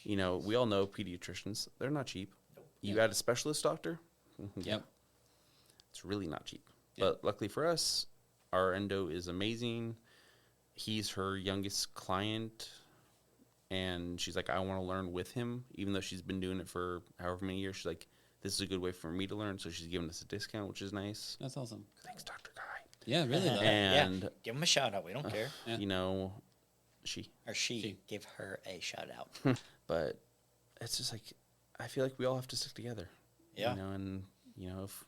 C: We all know pediatricians. They're not cheap. You
D: Yeah.
C: add a specialist doctor,
D: Yep.
C: it's really not cheap.
D: Yeah.
C: But luckily for us, our endo is amazing. He's her youngest client. And she's like, I want to learn with him, even though she's been doing it for however many years. She's like, this is a good way for me to learn. So she's giving us a discount, which is nice.
D: That's awesome.
C: Thanks, Dr. Guy.
D: Yeah, really. though.
C: And,
B: Give him a shout out. We don't care.
D: Yeah.
C: she.
B: Or she.
D: She.
B: Give her a shout out.
C: But it's just like, I feel like we all have to stick together.
B: Yeah.
C: If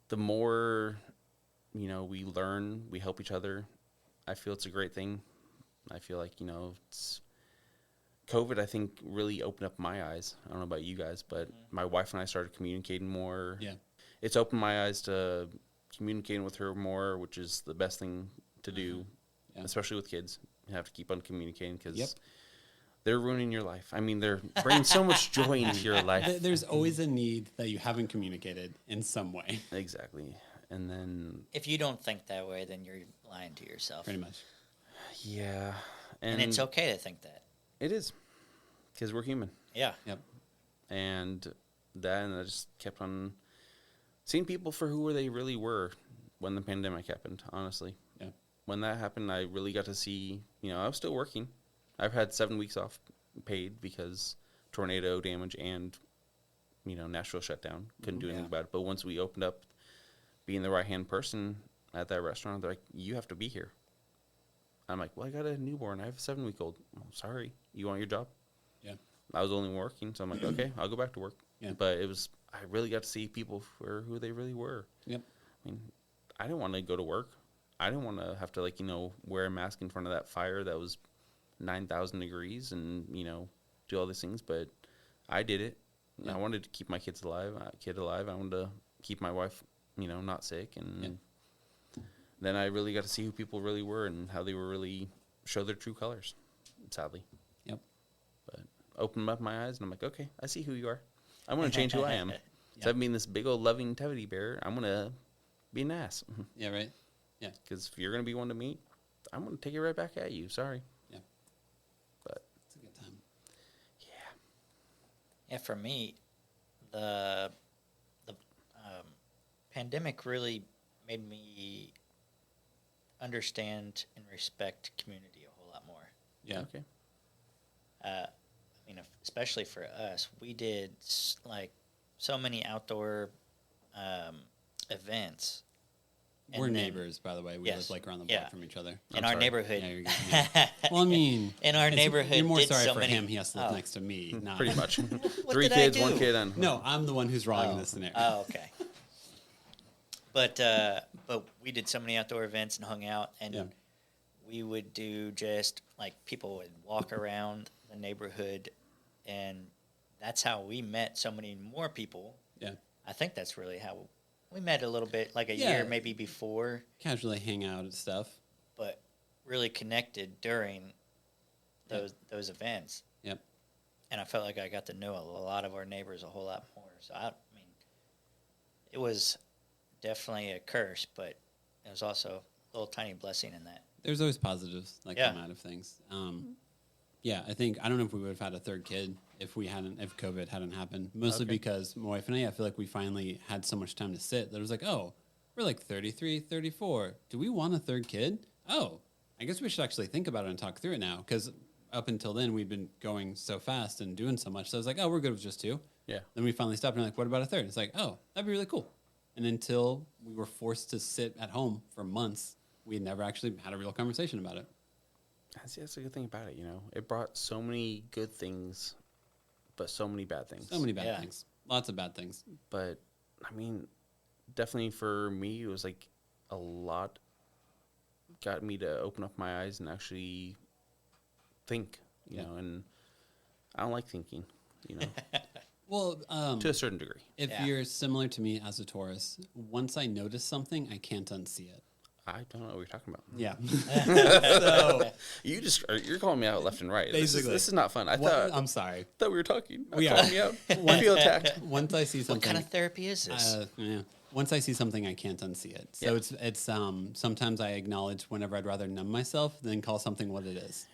C: the more, we learn, we help each other, I feel it's a great thing. I feel like, COVID, I think, really opened up my eyes. I don't know about you guys, but my wife and I started communicating more.
D: Yeah.
C: It's opened my eyes to communicating with her more, which is the best thing to do,
D: Yeah.
C: especially with kids. You have to keep on communicating because
D: Yep.
C: they're ruining your life. I mean, they're bringing so much joy into your life.
D: There's always a need that you haven't communicated in some way.
C: Exactly. And then,
B: If you don't think that way, then you're lying to yourself.
D: Pretty much.
C: yeah.
B: And it's okay to think that.
C: It is, because we're human.
B: Yeah.
D: Yep.
C: And I just kept on seeing people for who they really were when the pandemic happened, honestly.
D: Yeah.
C: When that happened, I really got to see, I was still working. I've had 7 weeks off paid because tornado damage and, Nashville shut down. Couldn't do anything about it. But once we opened up, being the right-hand person at that restaurant, they're like, you have to be here. I'm like, well, I got a newborn. I have a 7-week-old. Oh, sorry. You want your job?
D: Yeah.
C: I was only working, so I'm like, okay, I'll go back to work.
D: Yeah.
C: But I really got to see people for who they really were.
D: Yep.
C: I mean, I didn't want to go to work. I didn't want to have to, wear a mask in front of that fire that was 9,000 degrees and, do all these things. But I did it. Yeah. I wanted to keep my kid alive. I wanted to keep my wife, not sick. And then I really got to see who people really were and how they were really show their true colors, sadly.
D: Yep.
C: But opened up my eyes and I'm like, okay, I see who you are. I want to change who I am. Instead of being this big old loving teddy bear, I'm going to be an ass.
D: Yeah, right? Yeah.
C: Because if you're going to be one to me, I'm going to take it right back at you. Sorry.
D: Yeah.
C: But
D: it's a good time.
B: Yeah, for me, the pandemic really made me understand and respect community a whole lot more.
D: Yeah.
C: Okay.
B: Especially for us, we did so many outdoor events.
D: We're neighbors, by the way. We live around the block from each other.
B: In our neighborhood.
D: Yeah, you're good. Yeah. Well, I mean,
B: in our neighborhood,
D: you're more
B: did
D: sorry
B: so
D: for
B: many,
D: him. He has to live next to me. Not
C: Pretty much.
B: What
C: 3
B: did I
C: kids,
B: do?
C: 1 kid, and
D: No, I'm the one who's wrong in this scenario.
B: Oh, okay. But we did so many outdoor events and hung out, and we would do just people would walk around the neighborhood, and that's how we met so many more people.
D: Yeah.
B: I think that's really how we met a little bit, a year maybe before.
D: Casually hang out and stuff.
B: But really connected during those events.
D: Yep.
B: And I felt like I got to know a lot of our neighbors a whole lot more. So, it was definitely a curse, but it was also a little tiny blessing in that.
D: There's always positives come out of things. I think, I don't know if we would have had a third kid if COVID hadn't happened. Mostly because my wife and I feel like we finally had so much time to sit that it was like, oh, we're 33, 34. Do we want a third kid? Oh, I guess we should actually think about it and talk through it now. Because up until then, we've been going so fast and doing so much. So I was like, oh, we're good with just 2.
C: Yeah.
D: Then we finally stopped and we're like, what about a third? It's like, oh, that'd be really cool. And until we were forced to sit at home for months, we had never actually had a real conversation about it.
C: See, that's a good thing about it, It brought so many good things, but so many bad things.
D: So many bad things. Lots of bad things.
C: But, definitely for me, it was a lot got me to open up my eyes and actually think, you know, and I don't like thinking,
D: Well,
C: to a certain degree.
D: If you're similar to me as a Taurus, once I notice something, I can't unsee it.
C: I don't know what you're talking about.
D: Yeah.
C: So you're calling me out left and right.
D: Basically,
C: this is not fun.
D: I'm sorry.
C: Thought we were talking.
D: Yeah.
C: Calling me out. I feel attacked.
D: Once I see something,
B: What kind of therapy is this?
D: Once I see something, I can't unsee it. So it's sometimes I acknowledge whenever I'd rather numb myself than call something what it is.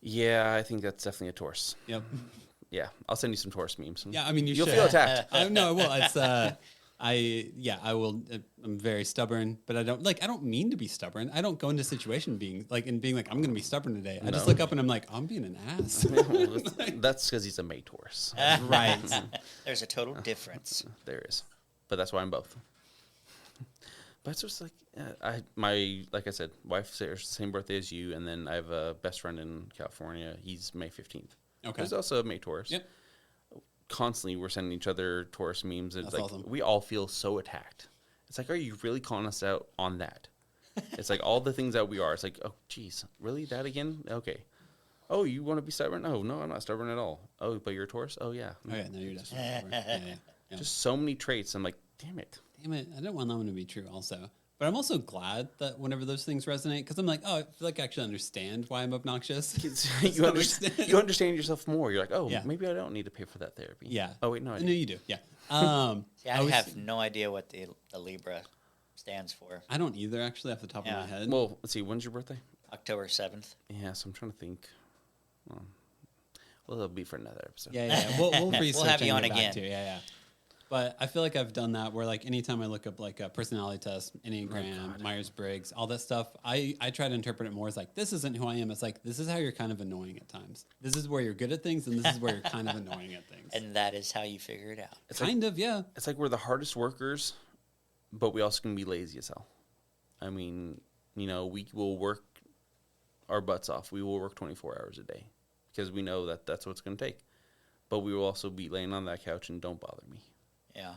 C: Yeah, I think that's definitely a Taurus.
D: Yep.
C: Yeah, I'll send you some Taurus memes.
D: Yeah, I mean
C: you'll
D: should.
C: feel attacked.
D: No, well, it's I will. I'm very stubborn, but I don't mean to be stubborn. I don't go into a situation being like I'm going to be stubborn today. I just look up and I'm like, I'm being an ass.
C: That's because he's a May Taurus.
D: Right.
B: There's a total difference.
C: There is, but that's why I'm both. But it's just like I said, wife shares the same birthday as you, and then I have a best friend in California. He's May 15th.
D: Okay.
C: He's also a May Taurus.
D: Yep.
C: Constantly, we're sending each other Taurus memes. And
D: That's
C: it's like
D: awesome.
C: we all feel so attacked. It's like, are you really calling us out on that? It's like all the things that we are. It's like, oh, geez, really? That again? Okay. Oh, you want to be stubborn? Oh, no, I'm not stubborn at all. Oh, but you're a Taurus? Oh, yeah.
D: Oh yeah, no, you're definitely yeah.
C: Just so many traits. I'm like, damn it.
D: Damn it, I don't want that one to be true also. But I'm also glad that whenever those things resonate, because I'm like, oh, I feel like I actually understand why I'm obnoxious.
C: you understand yourself more. You're like, oh, maybe I don't need to pay for that therapy.
D: Yeah.
C: Oh, wait, no, I do.
D: No, you do. Yeah.
B: I have no idea what the Libra stands for.
D: I don't either, actually, off the top of my head.
C: Well, let's see. When's your birthday?
B: October 7th.
C: Yeah, so I'm trying to think. Well, it'll be for another episode.
D: Yeah. We'll research
B: have
D: and
B: you on
D: get back
B: again.
D: to it. Yeah. But I feel like I've done that where like anytime I look up like a personality test, Enneagram, Myers-Briggs, all that stuff, I try to interpret it more as like, this isn't who I am. It's like, this is how you're kind of annoying at times. This is where you're good at things, and this is where you're kind of annoying at things.
B: And that is how you figure it out.
D: Yeah.
C: It's like we're the hardest workers, but we also can be lazy as hell. I mean, we will work our butts off. We will work 24 hours a day because we know that that's what it's going to take. But we will also be laying on that couch and don't bother me.
B: Yeah.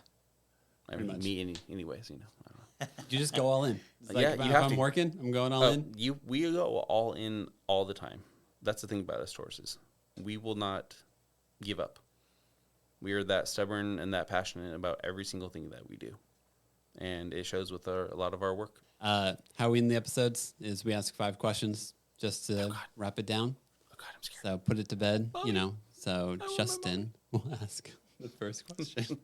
C: I mean, me anyways, I don't know.
D: You just go all in. It's like,
C: Yeah,
D: if
C: you
D: if
C: have
D: I'm
C: to.
D: working, I'm going all in.
C: We go all in all the time. That's the thing about us Tauruses. We will not give up. We are that stubborn and that passionate about every single thing that we do. And it shows with a lot of our work.
D: How we end the episodes is we ask 5 questions just to wrap it down.
C: Oh, God, I'm scared.
D: So put it to bed, So Justin will ask the first question.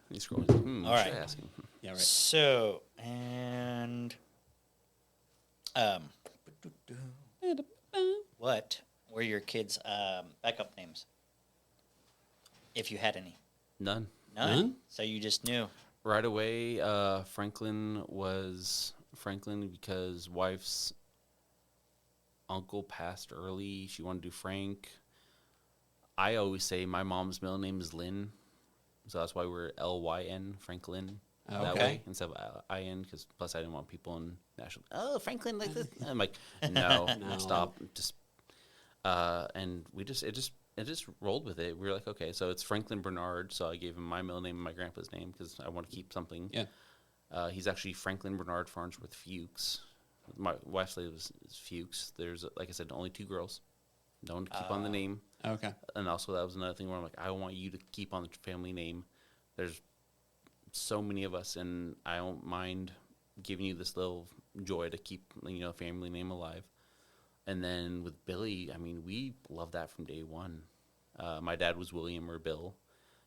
C: He's scrolling.
B: All right.
C: Ask him?
D: Yeah, right.
B: So, and what were your kids' backup names? If you had any.
C: None.
D: None?
B: So you just knew.
C: Right away, Franklin was Franklin because wife's uncle passed early. She wanted to do Frank. I always say my mom's middle name is Lynn, so that's why we're Lyn, Franklin, that
B: Okay.
C: way instead of IN. Because plus I didn't want people in Nashville. Oh, Franklin like this. I'm like, no, stop, just. And it just rolled with it. We were like, okay, so it's Franklin Bernard. So I gave him my middle name and my grandpa's name because I want to keep something.
D: Yeah.
C: He's actually Franklin Bernard Farnsworth Fuchs. My wife's name is Fuchs. There's, like I said, only 2 girls. No one to keep on the name.
D: Okay.
C: And also that was another thing where I'm like, I want you to keep on the family name. There's so many of us, and I don't mind giving you this little joy to keep, family name alive. And then with Billy, I mean, we love that from day one. My dad was William or Bill.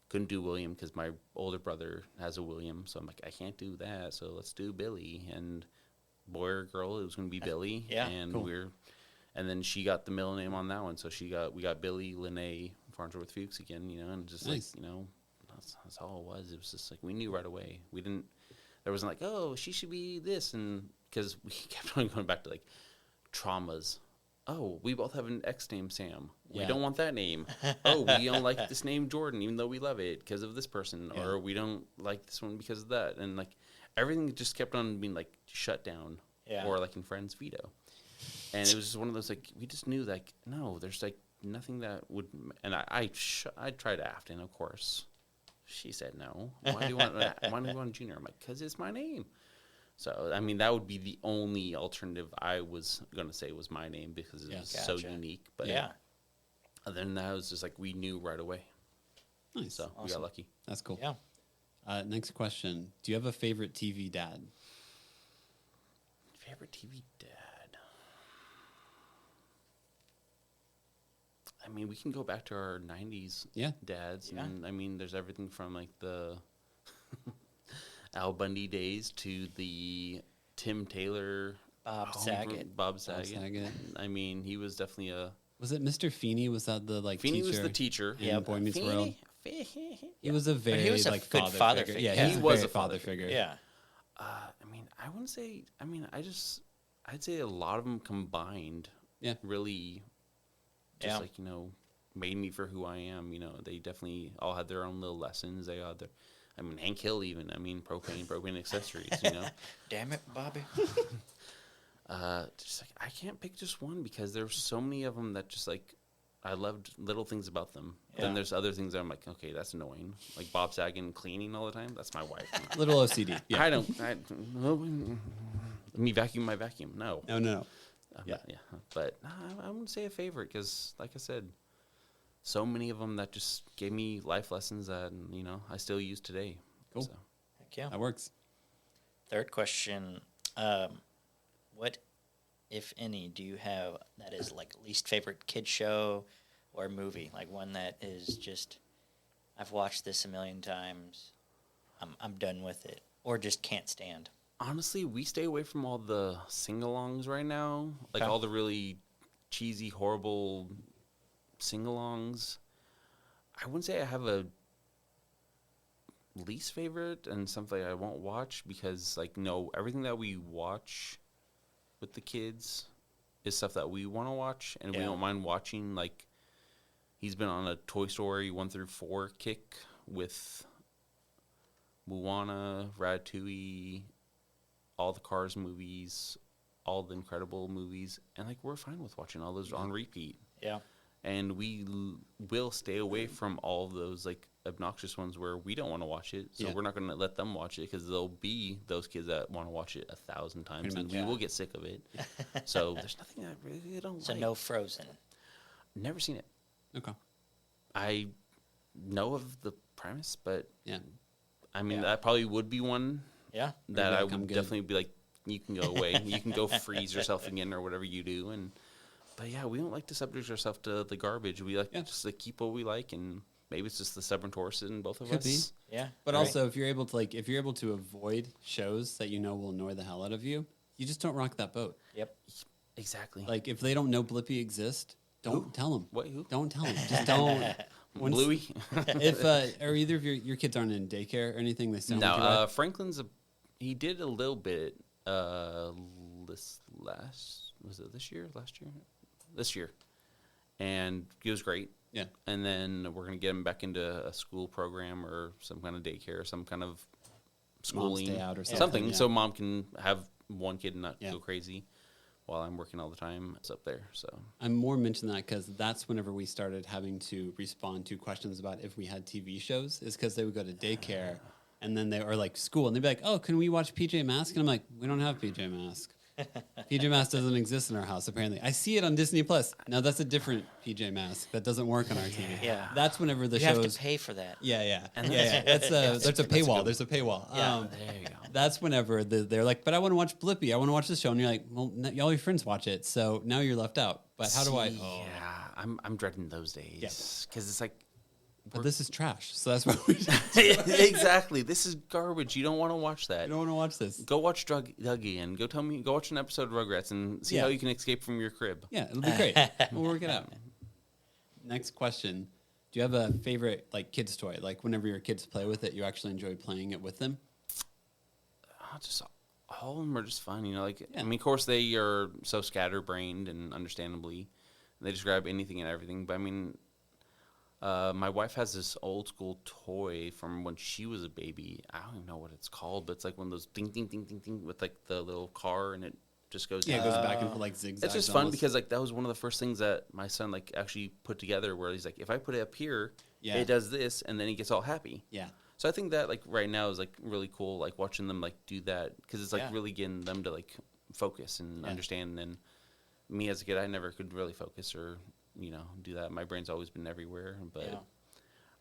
C: Couldn't do William because my older brother has a William. So I'm like, I can't do that. So let's do Billy. And boy or girl, it was going to be Billy.
B: Yeah,
C: and
D: cool.
C: And then she got the middle name on that one. So we got Billy Lene Farnsworth Fuchs again, and just
D: Nice.
C: that's all it was. It was just like, we knew right away. There wasn't like, oh, she should be this. And because we kept on going back to like traumas. Oh, we both have an ex named Sam. We
D: Yeah.
C: don't want that name. Oh, we don't like this name Jordan, even though we love it because of this person.
D: Yeah.
C: Or we don't like this one because of that. And like everything just kept on being like shut down.
B: Yeah.
C: Or like in Friends veto. And it was just one of those, like, we just knew, like, no, there's, like, nothing that would, and I tried Afton, of course. She said no. Why do you want Junior? I'm like, because it's my name. So, I mean, that would be the only alternative I was going to say was my name because it was so
B: Gotcha.
C: unique. But
B: Yeah.
C: other than that, it was just like, we knew right away.
D: Nice.
C: So, we got
B: Awesome.
C: lucky.
D: That's cool.
B: Yeah.
D: Next question. Do you have a favorite TV dad?
C: Favorite TV dad? I mean, we can go back to our 90s dads.
B: Yeah.
C: And, I mean, there's everything from, like, the Al Bundy days to the Tim Taylor.
B: Bob Saget.
C: Bob Saget.
D: Saget.
C: I mean, he was definitely a...
D: Was it Mr. Feeney? Was that the like
C: Feeney
D: teacher?
C: was the teacher.
D: in Boy Meets World. He was a
B: But
D: very
B: he was a
D: like
B: good father
D: figure.
B: figure.
D: Yeah,
B: He
D: he
C: was
D: was
C: a
D: a father
C: father
D: figure.
B: Yeah.
C: I mean, I wouldn't say... I mean, I'd say a lot of them combined
D: Yeah.
C: really just
B: Yeah.
C: like, made me for who I am. They definitely all had their own little lessons. They had their... I mean, Hank Hill even. I mean, propane accessories,
B: Damn it, Bobby.
C: Just like, I can't pick just one because there's so many of them that just like, I loved little things about them.
B: Yeah.
C: Then there's other things that I'm like, okay, that's annoying. Like Bob Saget cleaning all the time. That's my wife.
D: Little OCD. Yeah.
C: Me vacuum my vacuum. No.
D: No.
C: Yeah. But I wouldn't say a favorite because, like I said, so many of them that just gave me life lessons that, I still use today.
D: Cool.
C: So.
B: Heck yeah.
D: That works.
B: Third question. What, if any, do you have that is like least favorite kid show or movie? Like one that is just, I've watched this a million times. I'm done with it. Or just can't stand.
C: Honestly, we stay away from all the sing-alongs right now. Like
B: Okay.
C: all the really cheesy, horrible sing-alongs, I wouldn't say I have a least favorite and something I won't watch because, like, no, everything that we watch with the kids is stuff that we want to watch, and we don't mind watching. Like, he's been on a Toy Story 1 through 4 kick with Moana, Ratatouille, all the Cars movies, all the Incredible movies, and, like, we're fine with watching all those on repeat.
B: Yeah.
C: And we will stay away from all of those, like, obnoxious ones where we don't want to watch it. So we're not going to let them watch it because there'll be those kids that want to watch it 1,000 times, and we will get sick of it. So there's nothing I really don't
B: So
C: like.
B: no Frozen.
C: Never seen it.
D: Okay.
C: I know of the premise, but I mean,
B: Yeah.
C: that probably would be one
B: Yeah.
C: that I would
D: come good.
C: definitely be like, you can go away. You can go freeze yourself again or whatever you do. But yeah, we don't like to subject ourselves to the garbage. We like to just like keep what we like, and maybe it's just the stubborn horse in both of
D: Could
C: us.
D: be.
B: Yeah.
D: But
B: right.
D: also, if you're able to avoid shows that you know will annoy the hell out of you, you just don't rock that boat.
B: Yep.
C: Exactly.
D: Like, if they don't know Blippi exists, don't tell them.
C: What? Who?
D: Don't tell them. Just don't. Once-
C: Bluey?
D: If or either of your kids aren't in daycare or anything, they sound like you're
C: No,
D: right.
C: Franklin's he did a little bit this year, and he was great.
D: Yeah.
C: And then we're gonna get him back into a school program or some kind of daycare, some kind of schooling,
D: Stay out or something, yeah.
C: so mom can have one kid and not
D: Yeah.
C: go crazy while I'm working all the time. It's up there, so
D: I'm more mentioning that because that's whenever we started having to respond to questions about if we had TV shows, is because they would go to daycare and then they or like school and they'd be like, "Oh, can we watch PJ Masks?" And I'm like, "We don't have PJ Masks. PJ Masks doesn't exist in our house. Apparently, I see it on Disney Plus. Now that's a different PJ Mask that doesn't work on our TV.
B: Yeah.
D: That's whenever the
B: You
D: shows.
B: have to pay for that.
D: Yeah. That's a paywall. There's a paywall.
B: Yeah.
C: there you go.
D: That's whenever they're like, but I want to watch Blippi. I want to watch this show. And you're like, well, all your friends watch it. So now you're left out. But how do I? Oh.
C: Yeah, I'm dreading those days because it's like,
D: But this is trash. So that's why we
C: exactly. This is garbage. You don't want to watch that.
D: don't want to watch this.
C: Go watch Dougie and go watch an episode of Rugrats and see
D: Yeah.
C: how you can escape from your crib.
D: Yeah, it'll be great. We'll work it out. Next question. Do you have a favorite like kids toy? Like whenever your kids play with it, you actually enjoy playing it with them?
C: Just all of them are just fun, you know. Like
D: Yeah.
C: I mean, of course they are so scatterbrained and understandably, they just grab anything and everything. But I mean, my wife has this old school toy from when she was a baby. I don't even know what it's called, but it's like one of those ding ding ding ding ding with like the little car and it just goes.
D: Yeah, it goes
C: down.
D: back and forth like zigzags.
C: It's just fun
D: almost.
C: because like that was one of the first things that my son like actually put together. Where he's like, if I put it up here,
D: Yeah.
C: it does this, and then he gets all happy.
D: Yeah.
C: So I think that like right now is like really cool, like watching them like do that because it's like
B: Yeah.
C: really getting them to like focus and understand. And me as a kid, I never could really focus or do that. My brain's always been everywhere, but
B: Yeah.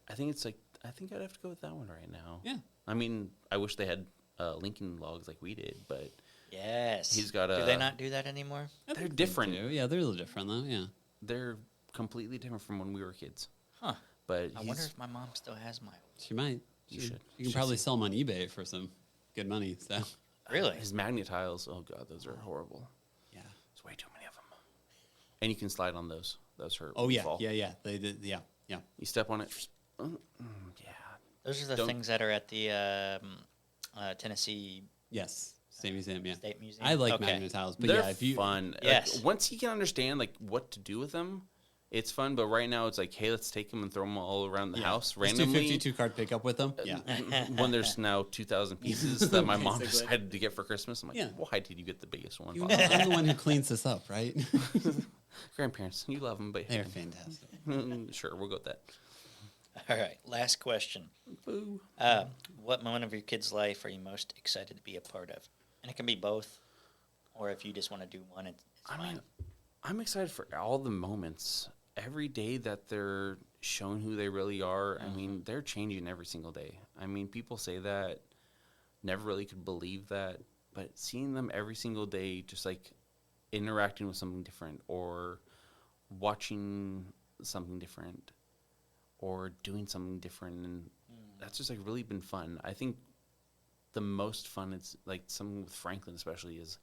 C: I think it's like I think I'd have to go with that one right now.
D: Yeah.
C: I mean, I wish they had Lincoln Logs like we did, but
B: Yes.
C: He's got
B: Do
C: a-
B: they not do that anymore?
D: I
C: they're
D: think they
C: different.
D: do. Yeah, they're a little different though. Yeah.
C: They're completely different from when we were kids.
B: Huh.
C: But
B: I wonder if my mom still has my.
D: She might.
C: You should.
D: You
C: You
D: can
C: should
D: probably
C: see.
D: sell them on eBay for some good money. So
B: Really?
C: his magnet tiles. Oh god, those are horrible.
D: yeah.
C: There's way too many of them. And you can slide on those. Those hurt.
D: Oh
C: when you
D: yeah,
C: fall.
D: yeah. They did. Yeah.
C: You step on it. Yeah.
B: Those are the
C: Don't-
B: things that are at the Tennessee
D: Yes. State Museum. Yeah.
B: State Museum.
D: I like
B: Okay.
D: magnet tiles, but
C: They're
D: yeah, if you
C: fun.
B: Yes.
C: Like, once you can understand like what to do with them, it's fun. But right now, it's like, hey, let's take them and throw them all around the house
D: Let's do
C: randomly.
D: 52 card pickup with them. Yeah.
C: When there's now 2,000 pieces that my mom
D: Basically.
C: decided to get for Christmas, I'm like,
D: Yeah.
C: why did you get the biggest one?
D: You know, I'm the one who cleans this up, right?
C: Grandparents, you love them, but
D: They're fantastic.
C: sure, we'll go with that.
B: All right. Last question.
C: Boo.
B: What moment of your kid's life are you most excited to be a part of? And it can be both, or if you just want to do one, it's fine.
C: I mean, I'm excited for all the moments. Every day that they're showing who they really are, I mean, they're changing every single day. I mean, people say that, never really could believe that, but seeing them every single day just like interacting with something different or watching something different or doing something different, and that's just like really been fun. I think the most fun it's like something with Franklin especially is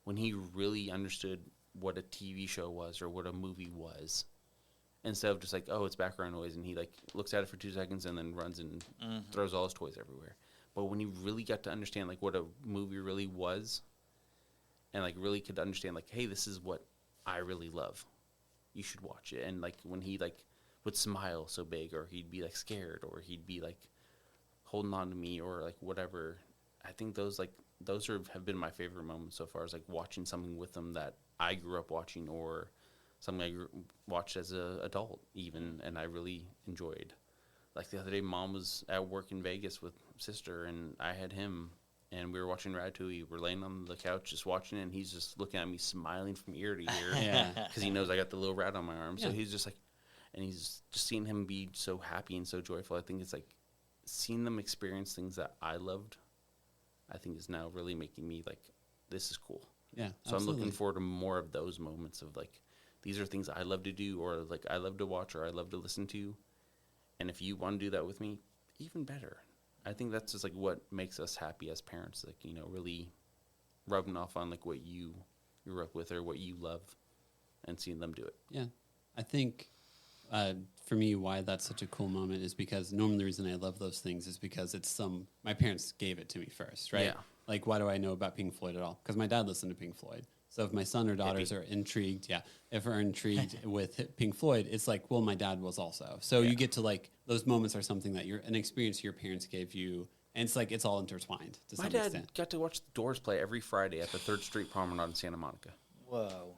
C: when he really understood what a TV show was or what a movie was, instead of just like, oh, it's background noise, and he like looks at it for 2 seconds and then runs and throws all his toys everywhere. But when he really got to understand like what a movie really was, and like really could understand like, hey, this is what I really love, you should watch it. And like when he like would smile so big, or he'd be like scared, or he'd be like holding on to me, or like whatever, I think those have been my favorite moments so far, is like watching something with them that I grew up watching, or something I watched as an adult even, and I really enjoyed. Like the other day, Mom was at work in Vegas with sister, and I had him, and we were watching Ratatouille. We're laying on the couch just watching it, and he's just looking at me smiling from ear to ear because he knows I got the little rat on my arm. So he's just like, and he's just seeing him be so happy and so joyful. I think it's like seeing them experience things that I loved, I think is now really making me like, this is cool.
D: Yeah.
C: So I'm looking forward to more of those moments of like, these are things I love to do, or like I love to watch, or I love to listen to. And if you want to do that with me, even better. I think that's just like what makes us happy as parents, like, you know, really rubbing off on like what you grew up with or what you love, and seeing them do it.
D: Yeah. I think for me, why that's such a cool moment is because normally the reason I love those things is because my parents gave it to me first, right?
C: Yeah.
D: Like, why do I know about Pink Floyd at all? Because my dad listened to Pink Floyd. So if my son or daughters are intrigued, if are intrigued with Pink Floyd, it's like, well, my dad was also. So you get to like, those moments are something that an experience your parents gave you. And it's like, it's all intertwined to some extent.
C: My dad got to watch the Doors play every Friday at the 3rd Street Promenade in Santa Monica.
B: Whoa.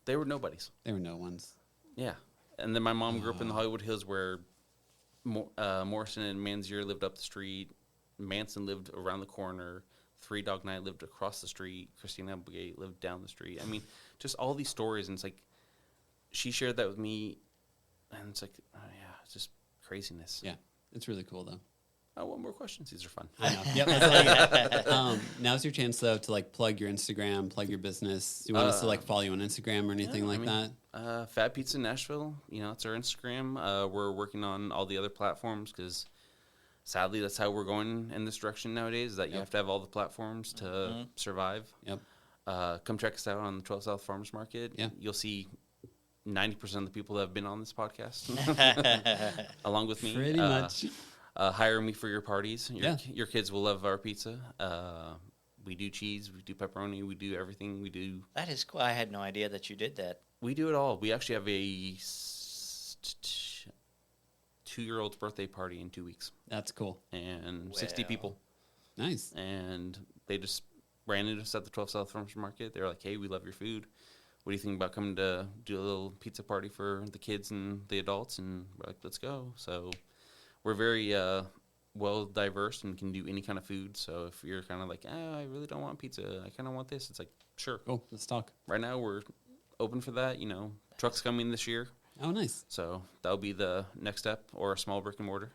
C: They were nobodies.
D: They were no ones.
C: Yeah. And then my mom grew up in the Hollywood Hills, where Morrison and Manzier lived up the street. Manson lived around the corner. Three Dog Night lived across the street. Christina Applegate lived down the street. I mean, just all these stories. And it's like, she shared that with me. And it's like, oh, yeah, it's just craziness.
D: Yeah. It's really cool, though.
C: Oh, one more questions. These are fun.
D: I know. Yep. That's all now's your chance, though, to like plug your Instagram, plug your business. Do you want us to like follow you on Instagram or anything that?
C: FAB Pizza Nashville, you know, it's our Instagram. We're working on all the other platforms because sadly that's how we're going in this direction nowadays, is that you have to have all the platforms to survive.
D: Yep.
C: Come check us out on the 12 South Farmers Market.
D: Yeah.
C: You'll see 90% of the people that have been on this podcast along with me.
D: Pretty much.
C: Hire me for your parties. Your kids will love our pizza. We do cheese, we do pepperoni, we do everything. We do.
B: That is cool. I had no idea that you did that.
C: We do it all. We actually have a 2-year-old's birthday party in 2 weeks.
D: That's cool.
C: And 60 people.
D: Nice.
C: And they just ran into us at the 12 South Farmers Market. They were like, hey, we love your food. What do you think about coming to do a little pizza party for the kids and the adults? And we're like, let's go. So we're very well diverse and can do any kind of food. So if you're kind of like, I really don't want pizza, I kind of want this, it's like, sure.
D: Cool. Let's talk.
C: Right now we're open for that. You know, trucks coming this year.
D: Oh, nice.
C: So that'll be the next step, or a small brick and mortar.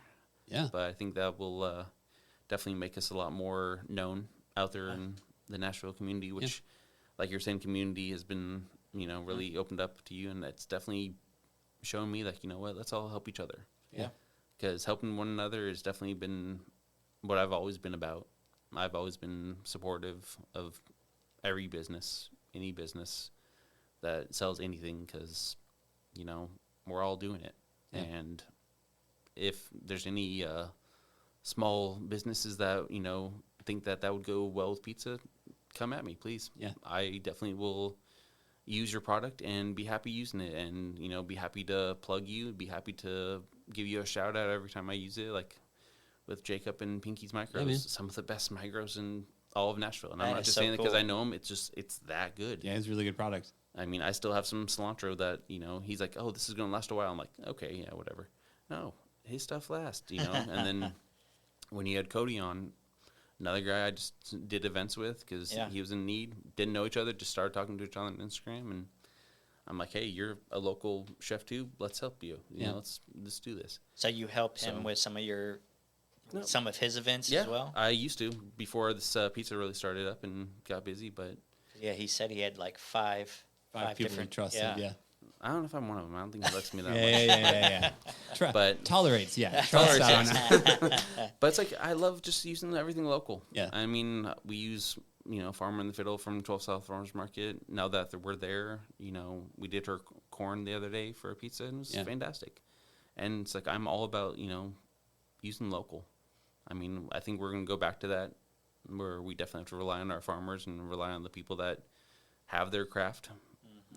D: Yeah.
C: But I think that will definitely make us a lot more known out there in the Nashville community, which, like you're saying, community has been, you know, really opened up to you. And that's definitely shown me, like, you know what, let's all help each other.
D: Yeah.
C: Because helping one another has definitely been what I've always been about. I've always been supportive of every business, any business that sells anything, because, you know, we're all doing it. Yeah. And if there's any small businesses that, you know, think that would go well with pizza, come at me, please.
D: Yeah.
C: I definitely will use your product and be happy using it, and, you know, be happy to plug you, be happy to give you a shout out every time I use it, like with Jacob and Pinky's Micros, some of the best micros in all of Nashville. And I'm not just saying that because I know him. It's that good.
D: Yeah, it's a really good product.
C: I mean, I still have some cilantro that, you know, he's like, oh, this is going to last a while. I'm like, okay, yeah, whatever. No, his stuff lasts, you know. And then when you had Cody on, another guy I just did events with because he was in need, didn't know each other, just started talking to each other on Instagram, and I'm like, hey, you're a local chef too. Let's help you. You know, let's do this.
B: So you helped him with some of his events as well?
C: I used to before this pizza really started up and got busy, but
B: yeah, he said he had like five
D: people
B: different
D: he trusted. Yeah.
C: I don't know if I'm one of them. I don't think he lets me that much.
D: Yeah. But tolerates.
C: But it's like I love just using everything local.
D: Yeah.
C: I mean, we use, you know, Farmer and the Fiddle from 12 South Farmers Market. Now that we're there, you know, we did her corn the other day for a pizza, and it was
D: Yeah.
C: fantastic. And it's like, I'm all about, using local. I mean, I think we're going to go back to that, where we definitely have to rely on our farmers and rely on the people that have their craft.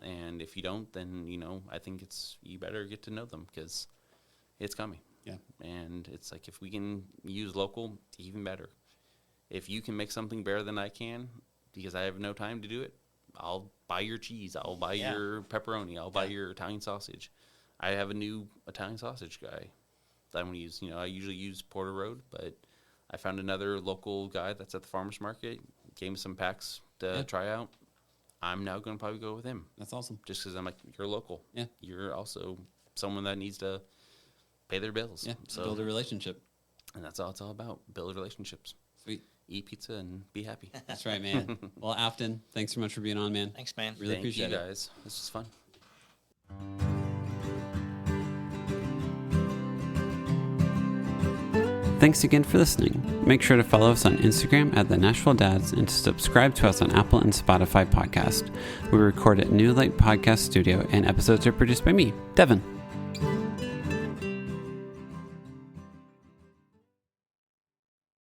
C: And if you don't, then, I think you better get to know them, because it's coming.
D: Yeah.
C: And it's like, if we can use local, even better. If you can make something better than I can, because I have no time to do it, I'll buy your cheese. I'll buy your pepperoni. I'll buy your Italian sausage. I have a new Italian sausage guy that I'm going to use. I usually use Porter Road, but I found another local guy that's at the farmer's market, gave me some packs to try out. I'm now going to probably go with him.
D: That's awesome.
C: Just because I'm like, you're local.
D: Yeah.
C: You're also someone that needs to pay their bills.
D: Yeah.
C: So
D: Build a relationship.
C: And that's all it's all about. Build relationships.
D: Sweet.
C: Eat pizza and be happy.
D: That's right, man. Well, Afton, thanks so much for being on, man.
B: Thanks, man.
D: Really
C: Thank
D: appreciate
C: you
D: it.
C: guys. This was fun.
A: Thanks again for listening. Make sure to follow us on Instagram at the Nashville Dads and to subscribe to us on Apple and Spotify podcast. We record at New Light Podcast Studio, and episodes are produced by me, Devin.